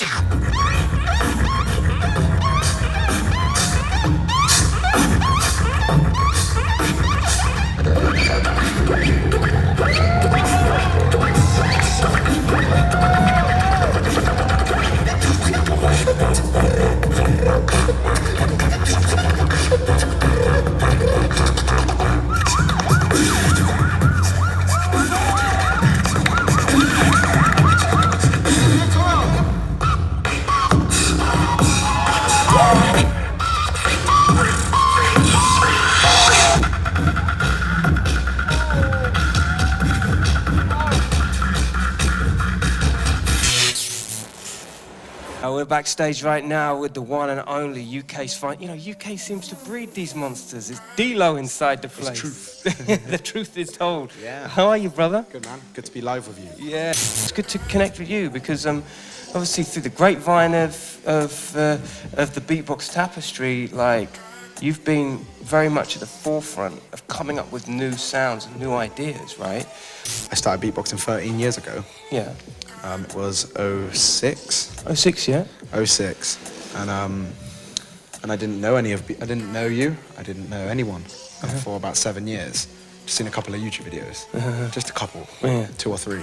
We're backstage right now with the one and only UK's fine. You know, UK seems to breed these monsters. It's D-Lo inside the place. It's truth. The truth is told. Yeah. How are you, brother? Good, man. Good to be live with you. Yeah. It's good to connect with you because obviously through the grapevine of the beatbox tapestry, like you've been very much at the forefront of coming up with new sounds and new ideas, right? I started beatboxing 13 years ago. Yeah. It was 06. 06, yeah? 06. And I didn't know I didn't know you. I didn't know anyone for about 7 years. Just seen a couple of YouTube videos. Just a couple. Yeah. 2 or 3.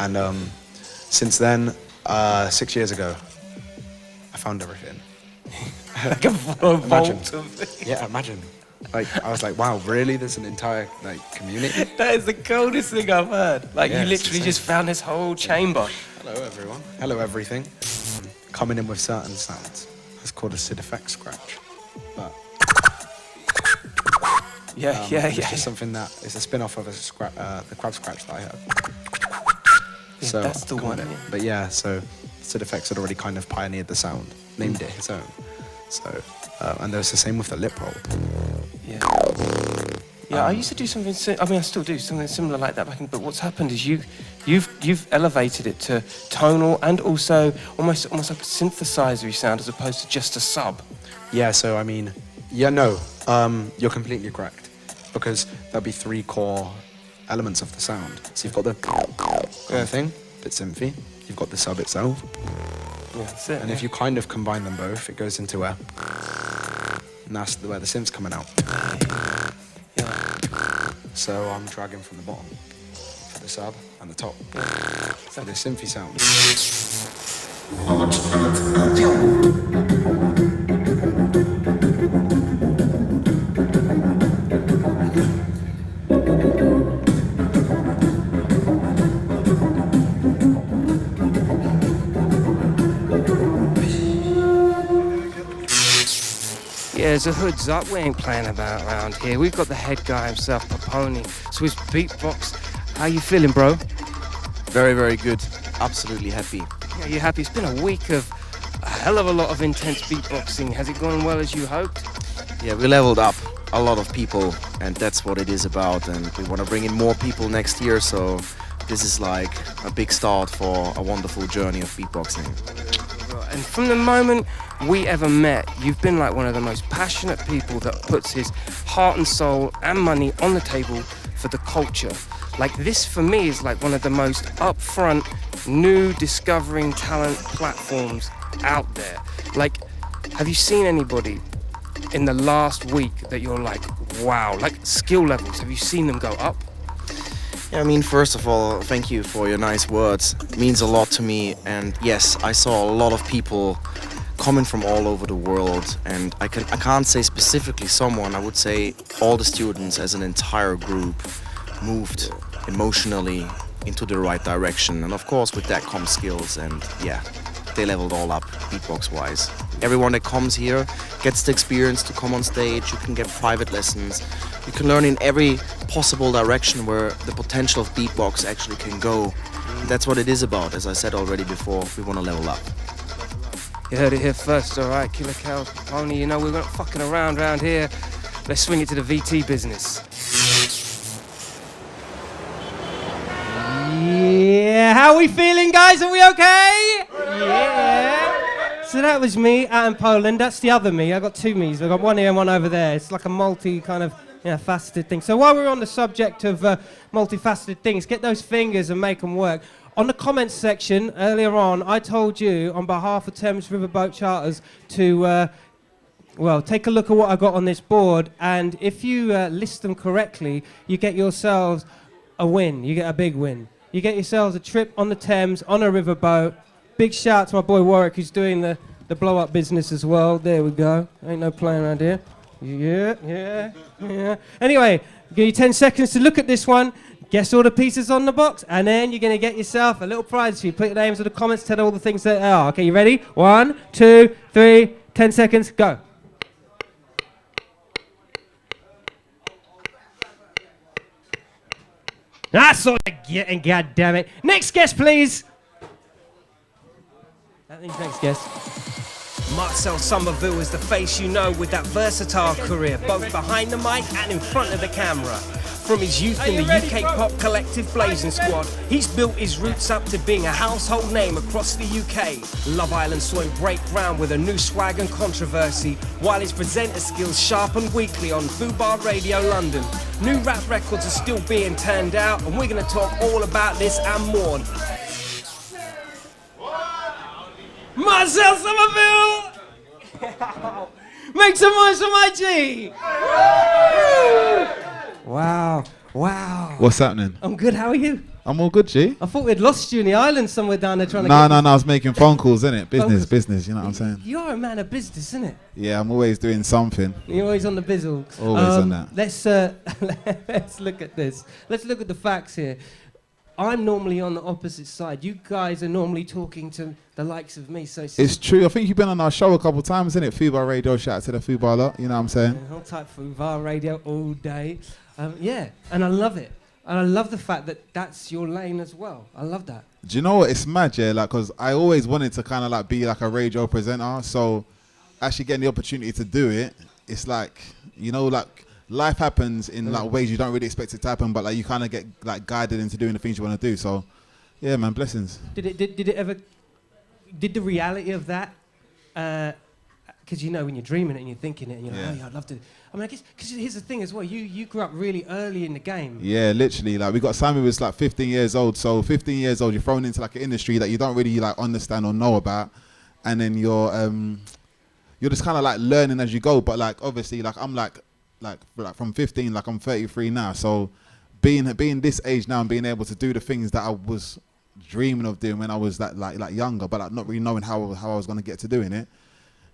And since then, 6 years ago, I found everything. Like a vault of... Yeah, imagine. Like, I was like, wow, really? There's an entire, like, community? That is the coolest thing I've heard. Like, Yeah, you it's literally insane. just found this whole chamber. Hello, everyone. Hello, everything. Coming in with certain sounds. It's called a Sid effect scratch. But Yeah, it's just something that is a spin-off of the crab scratch that I have. Yeah, so that's the one. coined it. Yeah. But yeah, so Sid Effects had already kind of pioneered the sound, named it his own. So, and there was the same with the lip roll. Yeah. Yeah, I used to do something. I mean, I still do something similar like that back in. But what's happened is you've elevated it to tonal and also almost like a synthesizer sound as opposed to just a sub. Yeah. So I mean, yeah, no, you're completely correct, because there'll be 3 core elements of the sound. So you've got the thing, bit synthy. You've got the sub itself. Yeah, that's it. And if you kind of combine them both, it goes into a. And that's where the synth's coming out. So I'm dragging from the bottom for the sub and the top for the synthy sound. Yeah, so hood's up, we ain't playing about around here. We've got the head guy himself, Paponi, Swiss Beatbox. How you feeling, bro? Very, very good. Absolutely happy. Yeah, you happy? It's been a week of a hell of a lot of intense beatboxing. Has it gone well as you hoped? Yeah, we leveled up a lot of people, and that's what it is about. And we want to bring in more people next year, so this is like a big start for a wonderful journey of beatboxing. And from the moment we ever met, you've been like one of the most passionate people that puts his heart and soul and money on the table for the culture. Like this for me is like one of the most upfront, new discovering talent platforms out there. Like, have you seen anybody in the last week that you're like, wow, like skill levels, have you seen them go up? Yeah, I mean, first of all, thank you for your nice words. It means a lot to me. And yes, I saw a lot of people coming from all over the world. And I can't say specifically someone. I would say all the students as an entire group moved emotionally into the right direction. And of course, with that comes skills. And yeah, they leveled all up beatbox-wise. Everyone that comes here gets the experience to come on stage. You can get private lessons. You can learn in every possible direction where the potential of beatbox actually can go. And that's what it is about. As I said already before, we want to level up. You heard it here first, all right, Killa Kela. Only, you know, we're not fucking around here. Let's swing it to the VT business. Yeah, how are we feeling, guys? Are we okay? Yeah. So that was me out in Poland. That's the other me. I got 2 me's. I got one here and one over there. It's like a multi kind of faceted thing. So while we're on the subject of multifaceted things, get those fingers and make them work. On the comments section earlier on, I told you on behalf of Thames Riverboat Charters to, well, take a look at what I got on this board. And if you list them correctly, you get yourselves a win. You get a big win. You get yourselves a trip on the Thames on a riverboat. Big shout to my boy Warwick, who's doing the blow-up business as well. There we go. Ain't no playing around here. Yeah. Anyway, give you 10 seconds to look at this one. Guess all the pieces on the box, and then you're going to get yourself a little prize for you. Put your names in the comments, tell all the things that they are. Okay, you ready? 1, 2, 3, 10 seconds, go. That's all you're getting, goddammit. Next guest, please. That means next guest. Marcel Somerville is the face you know with that versatile career, both behind the mic and in front of the camera. From his youth in the UK pop collective Blazing Squad, he's built his roots up to being a household name across the UK. Love Island saw him break ground with a new swag and controversy, while his presenter skills sharpen weekly on Fubar Radio London. New rap records are still being turned out, and we're going to talk all about this and more. Marcel Somerville! Make some noise for my G! Wow. What's happening? I'm good, how are you? I'm all good, G. I thought we'd lost you in the island somewhere down there trying to No, I was making phone calls, innit? Business, you know what I'm saying? You're a man of business, innit? Yeah, I'm always doing something. You're always on the bizzle. Always on that. Let's look at this. Let's look at the facts here. I'm normally on the opposite side. You guys are normally talking to the likes of me. So it's true. I think you've been on our show a couple of times, innit? Fubar Radio, shout out to the Fubar lot, you know what I'm saying? I'll type Fubar Radio all day. Yeah, and I love it. And I love the fact that that's your lane as well. I love that. Do you know what? It's mad, yeah. Like, cause I always wanted to kind of like be like a radio presenter. So actually getting the opportunity to do it, it's like, you know, like life happens in like ways you don't really expect it to happen, but like you kind of get like guided into doing the things you want to do. So, yeah, man, blessings. Did it ever? Did the reality of that? Because you know when you're dreaming it and you're thinking it and you're like, oh yeah, I'd love to. I mean, I guess because here's the thing as well. You grew up really early in the game. Yeah, literally. Like we got Simon who was like 15 years old. So 15 years old, you're thrown into like an industry that you don't really like understand or know about, and then you're just kind of like learning as you go. But like obviously, like I'm like from 15, like I'm 33 now. So being this age now and being able to do the things that I was dreaming of doing when I was that like younger, but like not really knowing how I was gonna get to doing it.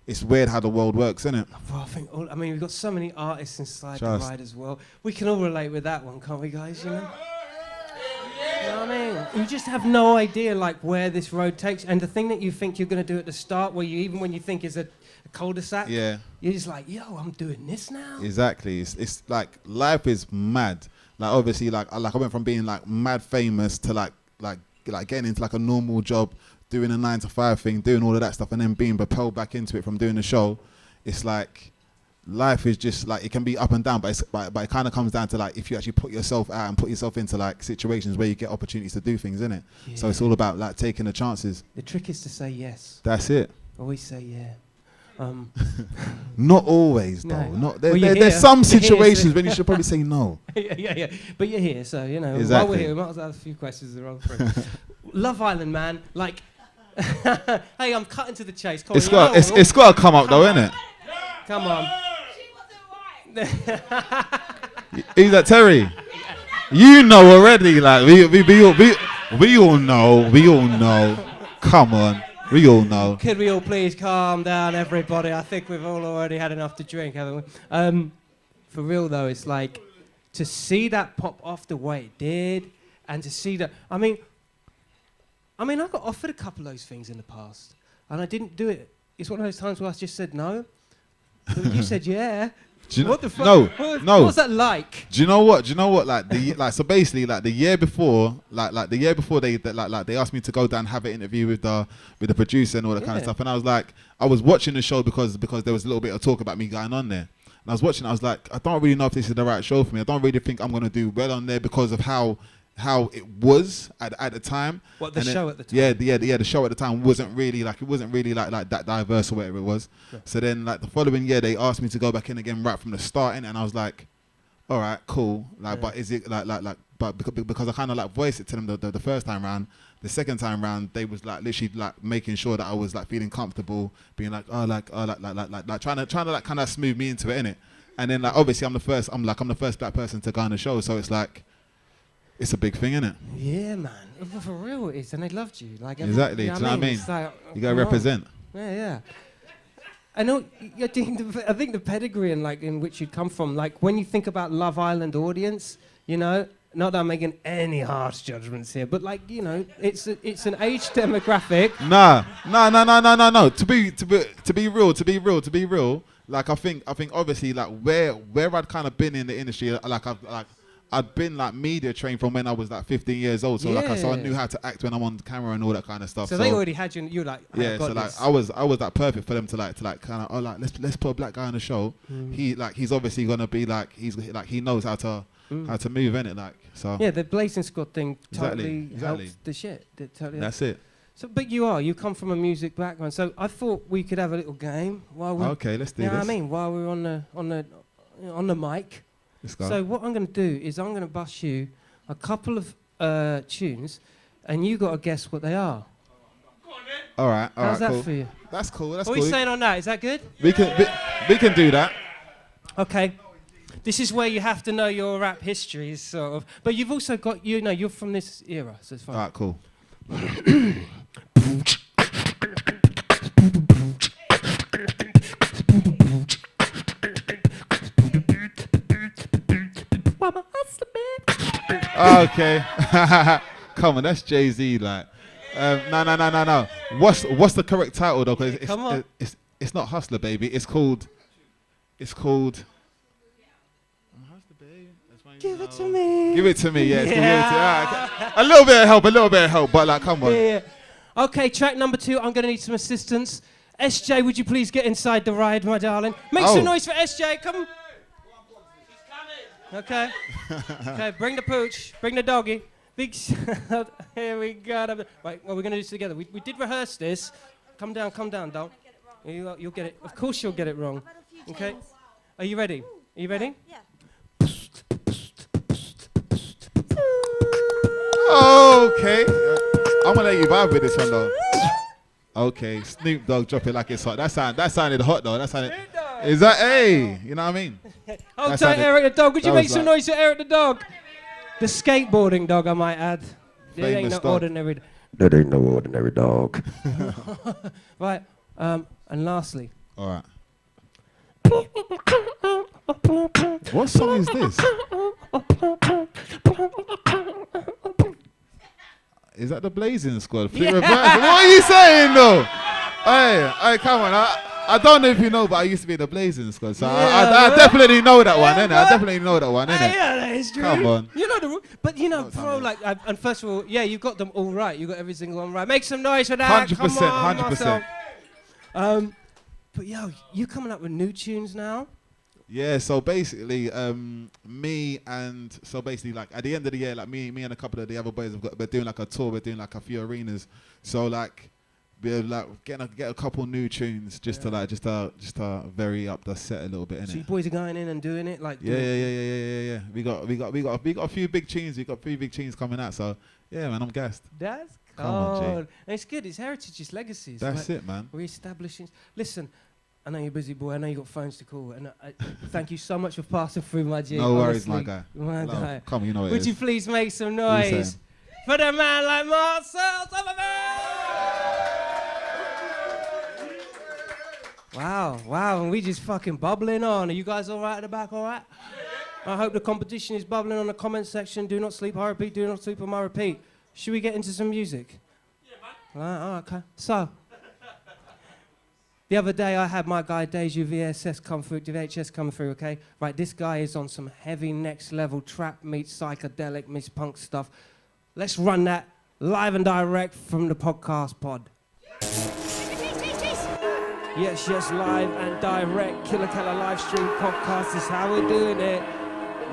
It's weird how the world works, isn't it? Well, I mean, we've got so many artists inside the ride as well. We can all relate with that one, can't we, guys? You know? You know what I mean? You just have no idea like where this road takes, and the thing that you think you're going to do at the start, where you even when you think is a cul-de-sac, you're just like, yo, I'm doing this now. Exactly. It's like life is mad. Like obviously, like I went from being like mad famous to like getting into like a normal job, doing a 9-to-5 thing, doing all of that stuff, and then being propelled back into it from doing the show. It's like life is just like, it can be up and down, but it kind of comes down to like if you actually put yourself out and put yourself into like situations where you get opportunities to do things, isn't it? Yeah. So it's all about like taking the chances. The trick is to say yes. That's it. Always say yeah. Not always though. No. There's some situations when you should probably say no. yeah. But you're here, so you know. Exactly. While we're here, we might as well ask a few questions the wrong thing. Love Island, man. Like, hey, I'm cutting to the chase. Come it's got to come up though, innit? Come on. Who's that, Terri? You know already. Like we all know. Come on. We all know. Could we all please calm down, everybody? I think we've all already had enough to drink, haven't we? For real, though, it's like to see that pop off the way it did, and to see that. I mean, I got offered a couple of those things in the past, and I didn't do it. It's one of those times where I just said no. But you said yeah. What the fuck? No. What was that like? Do you know what? So basically, like the year before, they asked me to go down and have an interview with the producer and all that kind of stuff. And I was like, I was watching the show because there was a little bit of talk about me going on there. And I was watching. I was like, I don't really know if this is the right show for me. I don't really think I'm gonna do well on there because of how it was at the time. What the show at the time? Yeah. The show at the time wasn't really like that diverse or whatever it was. Yeah. So then like the following year they asked me to go back in again right from the start, and I was like, all right, cool. Like, but is it but because I kind of like voiced it to them the first time round. The second time round they was like literally like making sure that I was like feeling comfortable, being like trying to like kind of smooth me into it, innit? And then like obviously I'm the first black person to go on the show, so it's like. It's a big thing, isn't it? Yeah, man. For real it is, and they loved you. Like exactly. Do you know what I mean? Like, you gotta represent. Yeah. I know. I think the pedigree and like in which you come from, like when you think about Love Island audience, you know, not that I'm making any harsh judgments here, but like you know, it's an age demographic. No. To be real. Like I think obviously like where I'd kind of been in the industry, I'd been like media trained from when I was like 15 years old, so so I knew how to act when I'm on camera and all that kind of stuff. So they already had you. You were like, so like I was like perfect for them to like kind of let's put a black guy on the show. He's obviously gonna be like he knows how to move in it like so. Yeah, the Blazing Squad thing totally helped the shit. That's it. So, but you come from a music background, so I thought we could have a little game while we. Okay, let's do this. You know what I mean? While we're on the mic. So what I'm going to do is I'm going to bust you a couple of tunes, and you got to guess what they are. All right. How's that cool. for you? That's cool. What are we saying on that? Is that good? We can do that. Okay. This is where you have to know your rap history, sort of. But you've also got, you're from this era, so it's fine. All right, cool. Okay. Come on, that's Jay-Z, like. No. What's the correct title though? Cause it's not Hustler, baby. It's called. Hustler, Give it to me. Give it to me, yeah. Give it to me. Right. A little bit of help, but like, come on. Yeah. Okay, track number 2. I'm going to need some assistance. SJ, would you please get inside the ride, my darling? Make some noise for SJ. Come. Okay. Okay, bring the pooch. Bring the doggy. Big shout. Here we go. Right, well, we're going to do this together. We did rehearse this. Come down, don't. You'll get it. Of course you'll get it wrong. Okay. Are you ready? Are you ready? Yeah. Okay. I'm gonna let you vibe with this one though. Okay, Snoop Dogg, drop it like it's hot. That sounded hot though. Is that hey? You know what I mean? Hold tight, Eric the dog. Would you make some noise for Eric the dog? The skateboarding dog, I might add. It ain't no ordinary. That ain't no ordinary dog. Right. And lastly. All right. What song is this? Is that the Blazing Squad? Yeah. What are you saying though? Hey, come on. I don't know if you know, but I used to be in the Blazing Squad, so I definitely know that one, innit? I definitely know that one, innit? Yeah, that is true. Come on. You know the rule. But you know, bro, like, and first of all, yeah, you got them all right. You got every single one right. Make some noise for that. 100%, Come on, 100%. Marcel. But yo, you coming up with new tunes now? Yeah, so basically, me and like at the end of the year, like me and a couple of the other boys we're doing like a tour. We're doing like a few arenas. So like we're like get a couple new tunes just to vary up the set a little bit. So you boys are going in and doing it like. Yeah. We got a few big tunes. We got 3 big tunes coming out. So yeah, man, I'm gassed. That's Come on, G. It's good. It's heritage. It's legacies. That's it, man. Re-establishing. Listen. I know you're a busy boy. I know you got phones to call, and I thank you so much for passing through, my G. No worries, honestly. my guy. My guy. Come on, you know it Would is. you please make some noise for the man like Marcel Somerville? Wow, and we just fucking bubbling on. Are you guys all right at the back? All right. I hope the competition is bubbling on the comment section. Do not sleep. I repeat. Do not sleep on my repeat. Should we get into some music? Yeah, man. Okay. So. The other day I had my guy DeijuVHS come through, okay? Right, this guy is on some heavy next level trap meets psychedelic meets punk stuff. Let's run that live and direct from the podcast pod. Yes, live and direct. Killa Kela Livestream podcast is how we're doing it.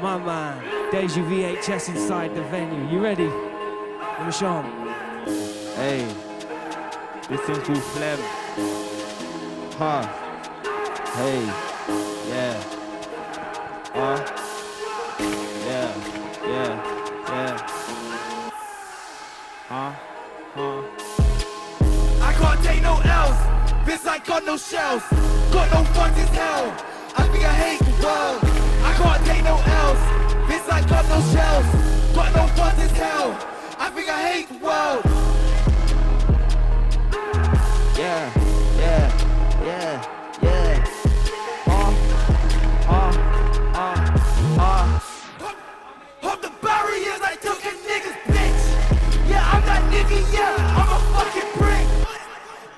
My man, DeijuVHS inside the venue. You ready? Let me show him. Hey, this thing called Phlegm. Huh. Hey. Yeah. Yeah. I can't take no L's. Bitch, I got no shells. Got no funds as hell. I think I hate the world. I can't take no L's. Bitch, I got no shells. Got no funds as hell. I think I hate the world. Yeah. Hop the barriers, I took a nigga's bitch. Yeah, I'm that nigga, yeah, I'm a fucking prick.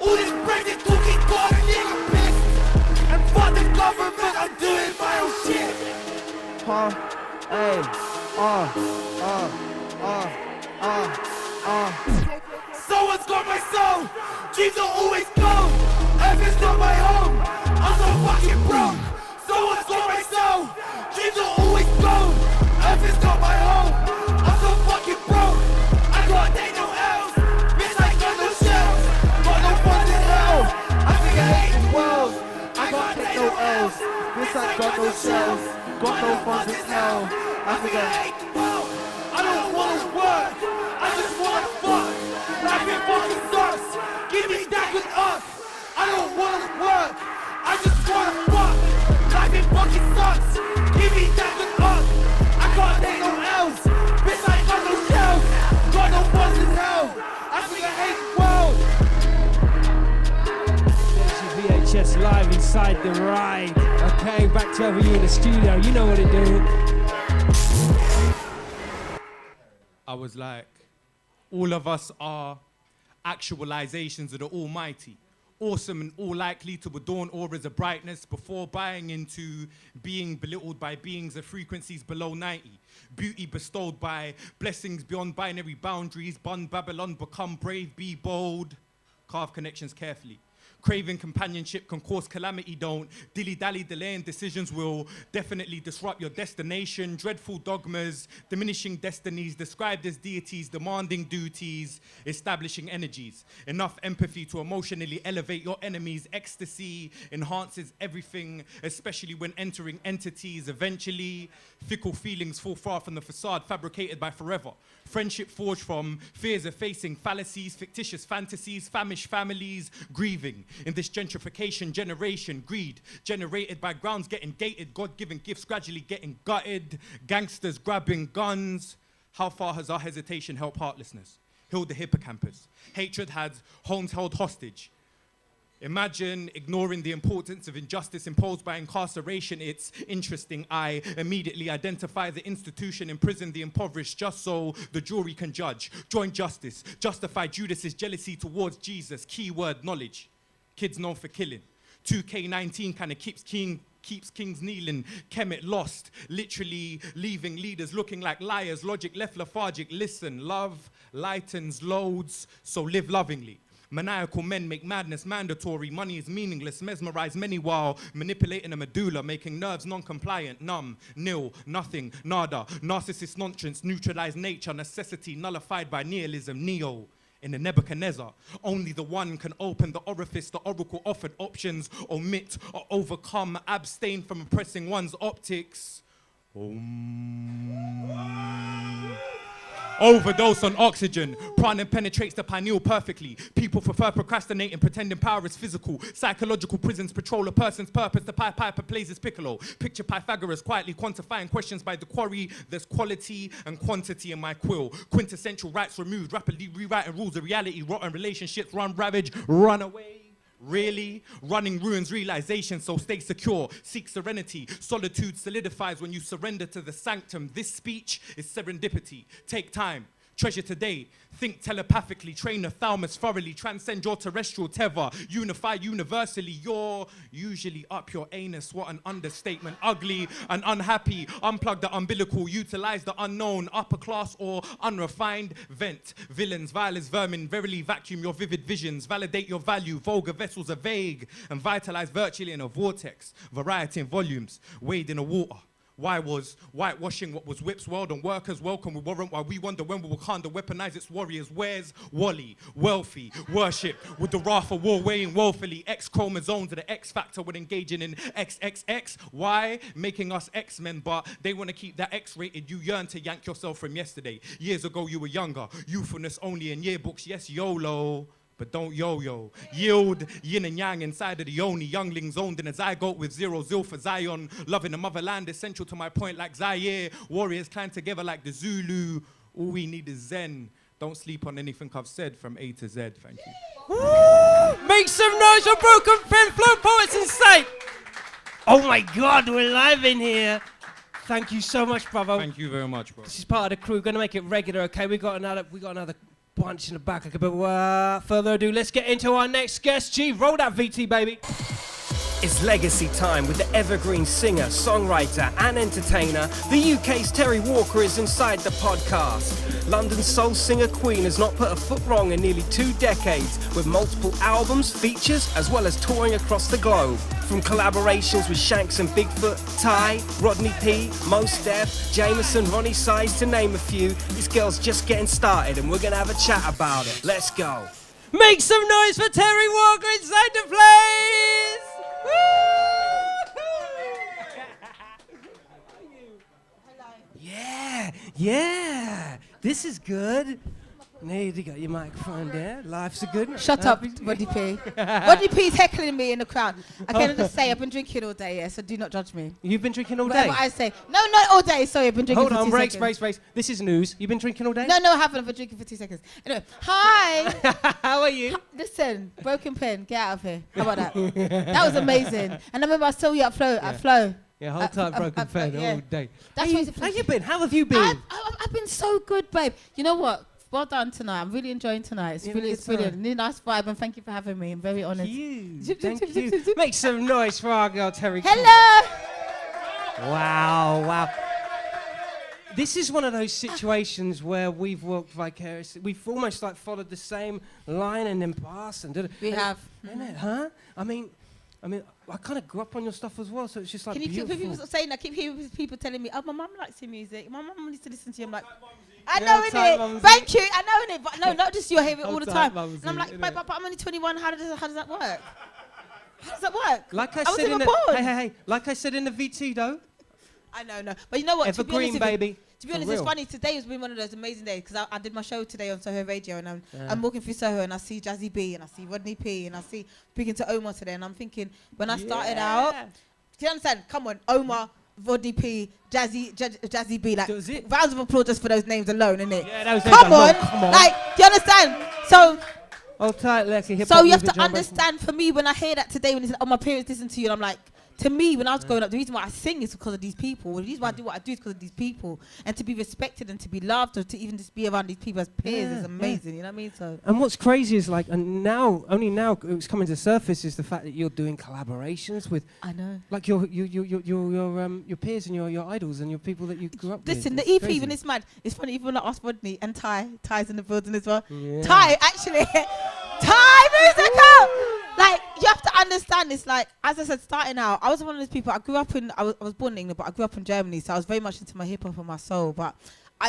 All this bread is cooking, got a nigga pissed. And fuck the government, I'm doing my own shit. Someone's got my soul. Dreams are always gone. Earth is not my home. I'm so fucking broke. Someone's got my soul. Dreams are always gone. Earth is not my home. I'm so fucking broke. I can't take no L's. Bitch, I got no shells. Got no funds in hell. I think I hate the world. I can't take no L's. Bitch, I got no shells. Got no funds in hell. I think I hate the world. I don't wanna work. I just wanna fuck. Life it fucking sucks. Give me that with us. I don't wanna work. I just wanna fuck. Life it fucking sucks. Give me that with us. I can't take no L's. Bitch, I got no shells. Got no funds in hell. I think I hate the world. DeijuVHS live inside the ride. Okay, back to over you in the studio. You know what it do. I was like, all of us are actualizations of the Almighty. awesome and all likely to adorn auras of brightness before buying into being belittled by beings of frequencies below 90. Beauty bestowed by blessings beyond binary boundaries. Bun Babylon, become brave, be bold. Carve connections carefully. Craving companionship can cause calamity, don't dilly-dally. Delaying decisions will definitely disrupt your destination. Dreadful dogmas, diminishing destinies, described as deities, demanding duties, establishing energies. Enough empathy to emotionally elevate your enemies. Ecstasy enhances everything, especially when entering entities. Eventually, fickle feelings fall far from the facade fabricated by forever. Friendship forged from fears of facing fallacies, fictitious fantasies, famished families, grieving. In this gentrification generation, greed generated by grounds getting gated, God-given gifts gradually getting gutted, gangsters grabbing guns. How far has our hesitation helped heartlessness? Healed the hippocampus. Hatred has homes held hostage. Imagine ignoring the importance of injustice imposed by incarceration. It's interesting. I immediately identify the institution imprisoned the impoverished just so the jury can judge. Join justice. Justify Judas's jealousy towards Jesus. Keyword knowledge. Kids known for killing. 2K19 kind of keeps kings kneeling. Kemet lost. Literally leaving leaders looking like liars. Logic left lethargic. Listen, love lightens loads, so live lovingly. Maniacal men make madness mandatory. Money is meaningless, mesmerize many while manipulating a medulla, making nerves non-compliant, numb, nil, nothing, nada. Narcissist nonsense, neutralize nature, necessity nullified by nihilism, neo. In the Nebuchadnezzar, only the one can open the orifice. The oracle offered options, omit or overcome, abstain from oppressing one's optics. Overdose on oxygen. Prana penetrates the pineal perfectly. People prefer procrastinating, pretending power is physical. Psychological prisons patrol a person's purpose. The Piper plays his piccolo. Picture Pythagoras quietly quantifying questions by the quarry. There's quality and quantity in my quill. Quintessential rights removed. Rapidly rewriting rules of reality. Rotten relationships run ravage. Run away. Really? Running ruins realization, so stay secure. Seek serenity. Solitude solidifies when you surrender to the sanctum. This speech is serendipity. Take time. Treasure today. Think telepathically. Train the thalamus thoroughly. Transcend your terrestrial tether. Unify universally. You're usually up your anus. What an understatement. Ugly and unhappy. Unplug the umbilical. Utilize the unknown. Upper class or unrefined. Vent. Villains, violence, vermin. Verily vacuum your vivid visions. Validate your value. Vulgar vessels are vague. And vitalize virtually in a vortex. Variety in volumes. Wade in a water. Why was whitewashing what was whips world and workers welcome with warrant while we wonder when we will Wakanda weaponize its warriors? Where's Wally? Wealthy, worship with the wrath of war weighing woefully. X chromosomes of the X factor when engaging in XXX. Why? Making us X-Men, but they want to keep that X-rated. You yearn to yank yourself from yesterday. Years ago you were younger. Youthfulness only in yearbooks. Yes, YOLO. But don't yo-yo. Yield, yin and yang inside of the yoni. Younglings owned in a zygote with zero zeal for Zion. Loving the motherland essential to my point like Zaire. Warriors clan together like the Zulu. All we need is Zen. Don't sleep on anything I've said from A to Z. Thank you. Woo! Make some noise for Broken Pen Flow Poets in sight. Oh my God, we're live in here. Thank you so much, brother. Thank you very much, bro. This is part of the crew. We're gonna make it regular, okay? We got another bunch in the back. Okay, but without further ado, let's get into our next guest. G, roll that VT, baby. It's legacy time with the evergreen singer, songwriter and entertainer. The UK's Terri Walker is inside the podcast. London's soul singer queen has not put a foot wrong in nearly 2 decades, with multiple albums, features, as well as touring across the globe. From collaborations with Shanks and Bigfoot, Ty, Rodney P, Mos Def, Jameson, Roney Size, to name a few, this girl's just getting started and we're gonna have a chat about it. Let's go. Make some noise for Terri Walker inside the place! Yeah, this is good. There you go, your microphone there. Life's a good one. Shut up, Rodney P. Rodney P's heckling me in the crowd. I can just say I've been drinking all day, so do not judge me. You've been drinking all day? Whatever I say. No, not all day. Sorry, I've been drinking for 2 seconds. Hold on, breaks. This is news. You've been drinking all day? No, I haven't. I've been drinking for 2 seconds. Anyway, hi. How are you? Listen, Broken Pen, get out of here. How about that? That was amazing. And I remember I saw you at Flow. Yeah, hold tight, Broken Pen all day. How you been? How have you been? I've been so good, babe. You know what? well done tonight. I'm really enjoying tonight. It's Yeah, really, good it's brilliant. time. Really nice vibe, and thank you for having me. I'm very honoured. Thank you. Make some noise for our girl Terri. Hello. Wow. This is one of those situations where we've worked vicariously. We've almost like followed the same line and then passed and did it. We have. Isn't it, huh? I mean, I kind of grew up on your stuff as well, so it's just like Can you keep beautiful. people saying that? Keep hearing people telling me, oh, my mum likes your music. My mum used to listen to you. I'm like, I Yeah, know tight innit. mumsy. Thank you. I know innit. But no, not just you hear it all the Tight time. mumsy, And I'm like, innit? but I'm only 21. How does that work? How does that work? Like I wasn't said in even the born. hey, like I said in the VT though. I know. But you know what? Evergreen, baby. To be For honest, it's real. funny. Today has been one of those amazing days because I did my show today on Soho Radio, and Yeah. I'm walking through Soho and I see Jazzy B and I see Rodney P and I see speaking to Omar today, and I'm thinking when I started out, do you understand? Come on, Omar, Rodney P, Jazzy B, like rounds of applause just for those names alone, innit? Yeah, those come names on, come on. like, do you understand? So. Oh, tight, Lexi. Hip So hop you have music, to drum understand, for me, when I hear that today, when he said, oh, my parents listen to you, and I'm like, to me, when I was growing up, the reason why I sing is because of these people. The reason why I do what I do is because of these people. And to be respected and to be loved, or to even just be around these people as peers is amazing, you know what I mean? So And what's crazy is like, and now, only now it's coming to the surface is the fact that you're doing collaborations with, I know, like your peers and your idols and your people that you grew up listen, with. the It's EP, crazy. when it's mad, it's funny, even when I asked Rodney and Ty's in the building as well. Yeah. Ty, actually, Ty musical! Like, you have to understand this, like, as I said, starting out, I was one of those people, I was born in England, but I grew up in Germany, so I was very much into my hip-hop and my soul, but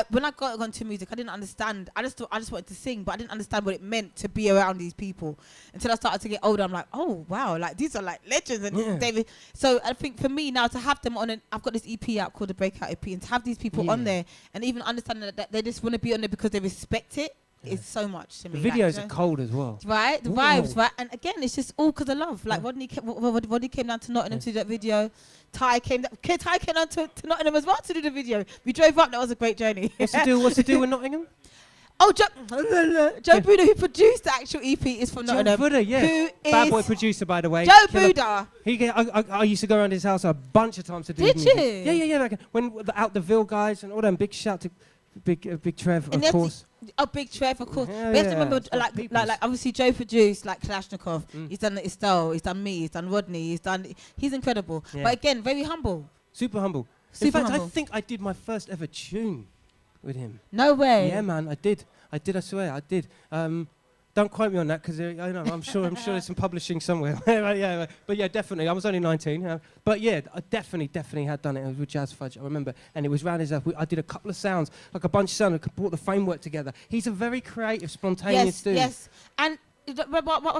when I got into music, I didn't understand, I just wanted to sing, but I didn't understand what it meant to be around these people. Until I started to get older, I'm like, oh, wow, like, these are like legends, and David. So I think for me now, to have them on, I've got this EP out called the Breakout EP, and to have these people on there, and even understand that they just want to be on there because they respect it, is so much to The me. videos like, are cold as well. Right, the vibes, right, and again, it's just all because of love. Like Rodney came down to Nottingham to do that video. Ty came down to Nottingham as well to do the video. We drove up. That was a great journey. What's to do with Nottingham? Oh, Joe Buddha, who produced the actual EP, is from Joe Nottingham. Buddha, yeah. Who Bad is boy producer, by the way. Joe Killer. Buddha. I used to go around his house a bunch of times to do Did music. you? Yeah. Like, when the Out the Ville guys and all them. Big shout to Big Trev, And of course. Big Trev, of course. Yeah, We have to yeah, remember, top like peoples. obviously Joe produced like Kalashnikov. He's done Estelle. He's done me. He's done Rodney. He's incredible. Yeah. But again, very humble. Super humble. Super In fact, humble. I think I did my first ever tune with him. No way. Yeah, man, I did. I swear, I did. Don't quote me on that because I know I'm sure there's some publishing somewhere. but yeah, definitely. I was only 19. But yeah, I definitely had done it. It was with Jazz Fudge, I remember. And it was round his. I did a couple of sounds, like a bunch of sounds. I brought the framework together. He's a very creative, spontaneous dude. Yes. And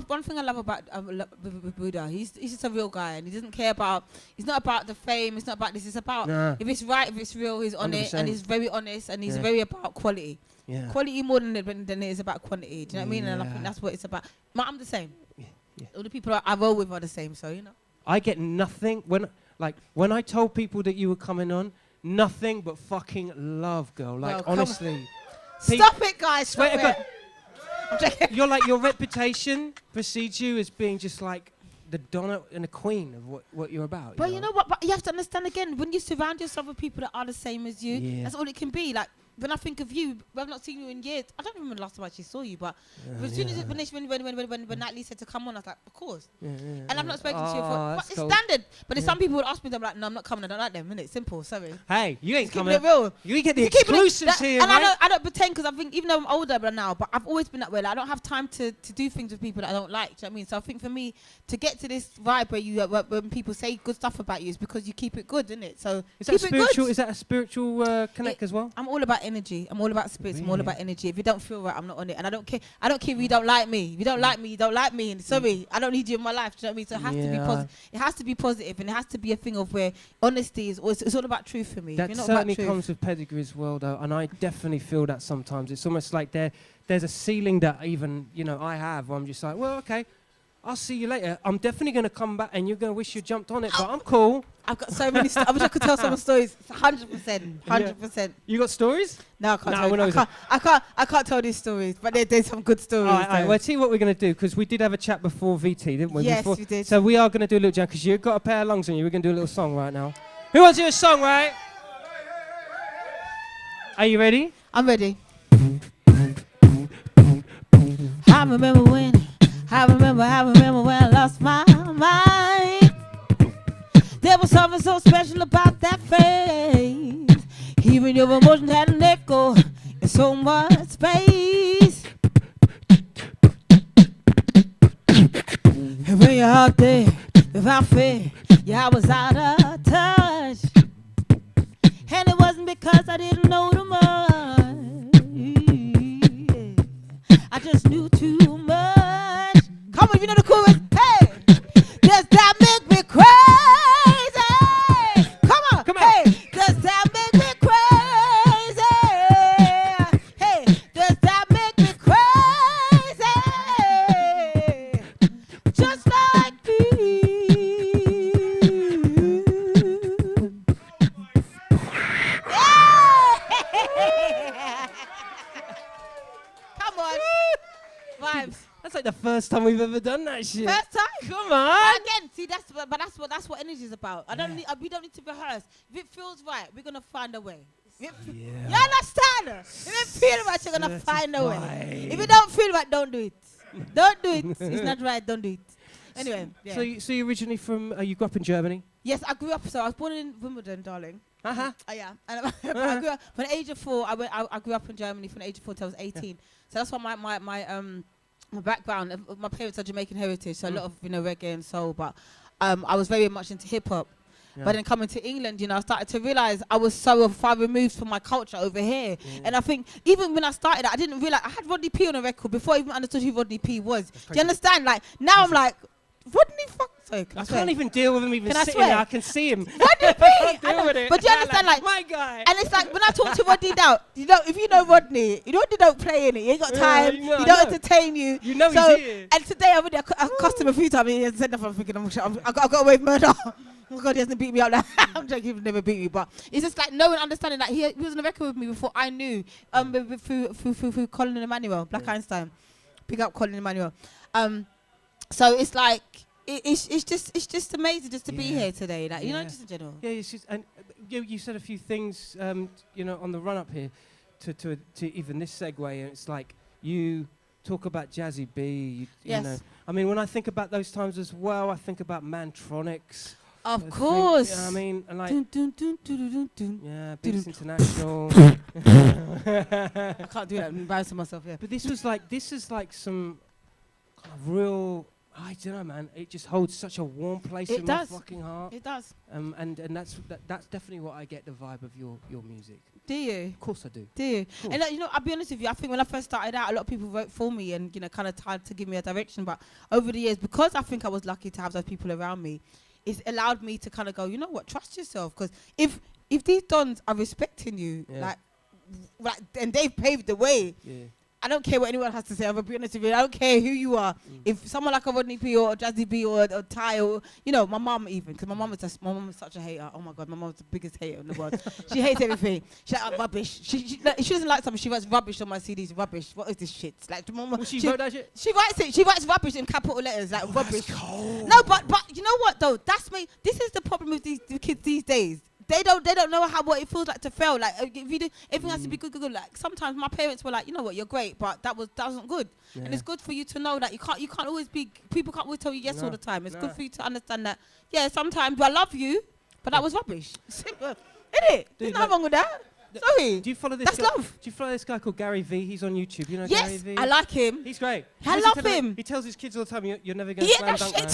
one thing I love about with Buddha, he's just a real guy, and he doesn't care about. It's not about the fame. It's not about this. It's about if it's right, if it's real, he's on it, and 100%. he's very honest, and he's very about quality. Yeah. Quality more than it is about quantity. Do you know what I mean? And I think that's what it's about. I'm the same. All the people I roll with are the same. So you know. I get nothing when I told people that you were coming on, nothing but fucking love, girl. Like Well, come honestly. Stop it, guys. Swear Stop to it. God. You're like, your reputation precedes you as being just like the donna and the queen of what you're about. But you know what? But you have to understand again, when you surround yourself with people that are the same as you, Yeah. that's all it can be. Like when I think of you, I've not seen you in years. I don't remember the last time I actually saw you, but as soon as when Natalie said to come on, I was like, of course. And I've not spoken to you for. But it's standard. But if some people would ask me, I'm like, no, I'm not coming. I don't like them. Innit? Simple. Sorry. Hey, you ain't Just keeping coming. it real. You get the Just keeping it- exclusives here, and right? I don't pretend because I think even though I'm older now, but I've always been that way. Like, I don't have time to do things with people that I don't like. Do you know what I mean? So I think for me to get to this vibe where when people say good stuff about you is because you keep it good, isn't it? So Is that keep it spiritual? good. Is that a spiritual connect as well? I'm all about energy. I'm all about spirits. I'm all about energy. If you don't feel right, I'm not on it. And I don't care. I don't care if you don't like me. If you don't like me, you don't like me. And sorry, I don't need you in my life. Do you know what I mean? So it has to be positive. It has to be positive, and it has to be a thing of where honesty is. It's all about truth for me. That if you're not certainly about truth, comes with pedigree as well, though, and I definitely feel that sometimes. It's almost like there's a ceiling that even I have, where I'm just like, well, okay, I'll see you later. I'm definitely going to come back, and you're going to wish you jumped on it, but I'm cool. I've got so many. I wish I could tell some stories. 100%. 100%. You got stories? No, I can't. No, Tell I can't tell these stories, but there's some good stories. All right, well, see what we're going to do, because we did have a chat before VT, didn't we? Yes, we did. So we are going to do a little jam, because you've got a pair of lungs on you. We're going to do a little song right now. Who wants to do a song, right? Are you ready? I'm ready. I remember when I lost my mind. There was something so special about that face. Even your emotion had an echo in so much space. And when you're out there without fear, yeah, I was out of touch. And it wasn't because I didn't know too much. I just knew too much. Come on, if you know the chorus. Hey, does that make me crazy? Come on, hey, does that make me crazy? Hey, does that make me crazy? Just like me. Come on. Vibes. That's like the first time we've ever done that shit. First time. Come on. But again, see, that's what energy is about. We don't need to rehearse. If it feels right, we're gonna find a way. You understand? If it feels right, you're gonna find a way. If it don't feel right, don't do it. Don't do it. It's not right. Don't do it. Anyway. Yeah. So you originally from? You grew up in Germany? Yes, I grew up. So I was born in Wimbledon, darling. Yeah. And I grew up from the age of 4. I grew up in Germany from the age of 4 till I was 18. So that's why my background. My parents are Jamaican heritage, so a lot of reggae and soul. But I was very much into hip hop. Yeah. But then coming to England, I started to realize I was so far removed from my culture over here. Yeah. And I think even when I started, I didn't realize I had Rodney P on a record before I even understood who Rodney P was. Do you understand? Like now I'm like, Rodney fuck. Sorry, I can't even deal with him even can sitting there. I can see him. Rodney P. But do you understand? Like my guy. And it's like when I talk to Rodney now, if you know Rodney, Rodney don't play in it. He ain't got time. He don't entertain you. You know so, he's here. And today I cussed him a few times. He hasn't said nothing. I'm thinking I got away with murder. Oh God, he hasn't beat me up. I'm joking, he's never beat me. But it's just like knowing, understanding that he was on the record with me before I knew. Through Colin and Emmanuel, Black Einstein. Pick up Colin and Emmanuel. So it's like it's just amazing just to be here today. Like just in general. Yeah, it's just and you said a few things on the run up here to even this segue, and it's like you talk about Jazzy B. You know, I mean, when I think about those times as well, I think about Mantronics. Of course. I mean, and like Beats International. I can't do that. I'm embarrassing myself. Yeah. But this is like some kind of real. I don't know, man. It just holds such a warm place in my fucking heart. It does. And that's definitely what I get the vibe of your music. Do you? Of course I do. Do you? And I'll be honest with you. I think when I first started out, a lot of people wrote for me and kind of tried to give me a direction. But over the years, because I think I was lucky to have those people around me, it's allowed me to kind of go, you know what? Trust yourself. Because if these dons are respecting you, and they've paved the way. Yeah. I don't care what anyone has to say. I'm gonna be honest with you. I don't care who you are. If someone like a Rodney P or Jazzy B or Ty or my mum even, because my mum is such a hater. Oh my God, my mum's the biggest hater in the world. She hates everything. She's like, rubbish. She doesn't like something. She writes rubbish on my CDs. Rubbish. What is this shit? Like, she wrote that shit. She writes it. She writes rubbish in capital letters, like rubbish. That's cold. No, but you know what though? That's me. This is the problem with the kids these days. They don't know what it feels like to fail. Like if you do, everything has to be good. Like sometimes my parents were like, you know what, you're great, but that wasn't good. Yeah. And it's good for you to know that you can't always be. People can't always tell you yes all the time. It's good for you to understand that. Yeah, sometimes I love you, but that was rubbish. Simple, isn't it? There's nothing wrong with that. Sorry. Do you follow this? That's guy? love. Do you follow this guy called Gary V? He's on YouTube. You know Gary V? Yes, I like him. He's great. I love him. He tells his kids all the time, "You're never going to slam dunk, man.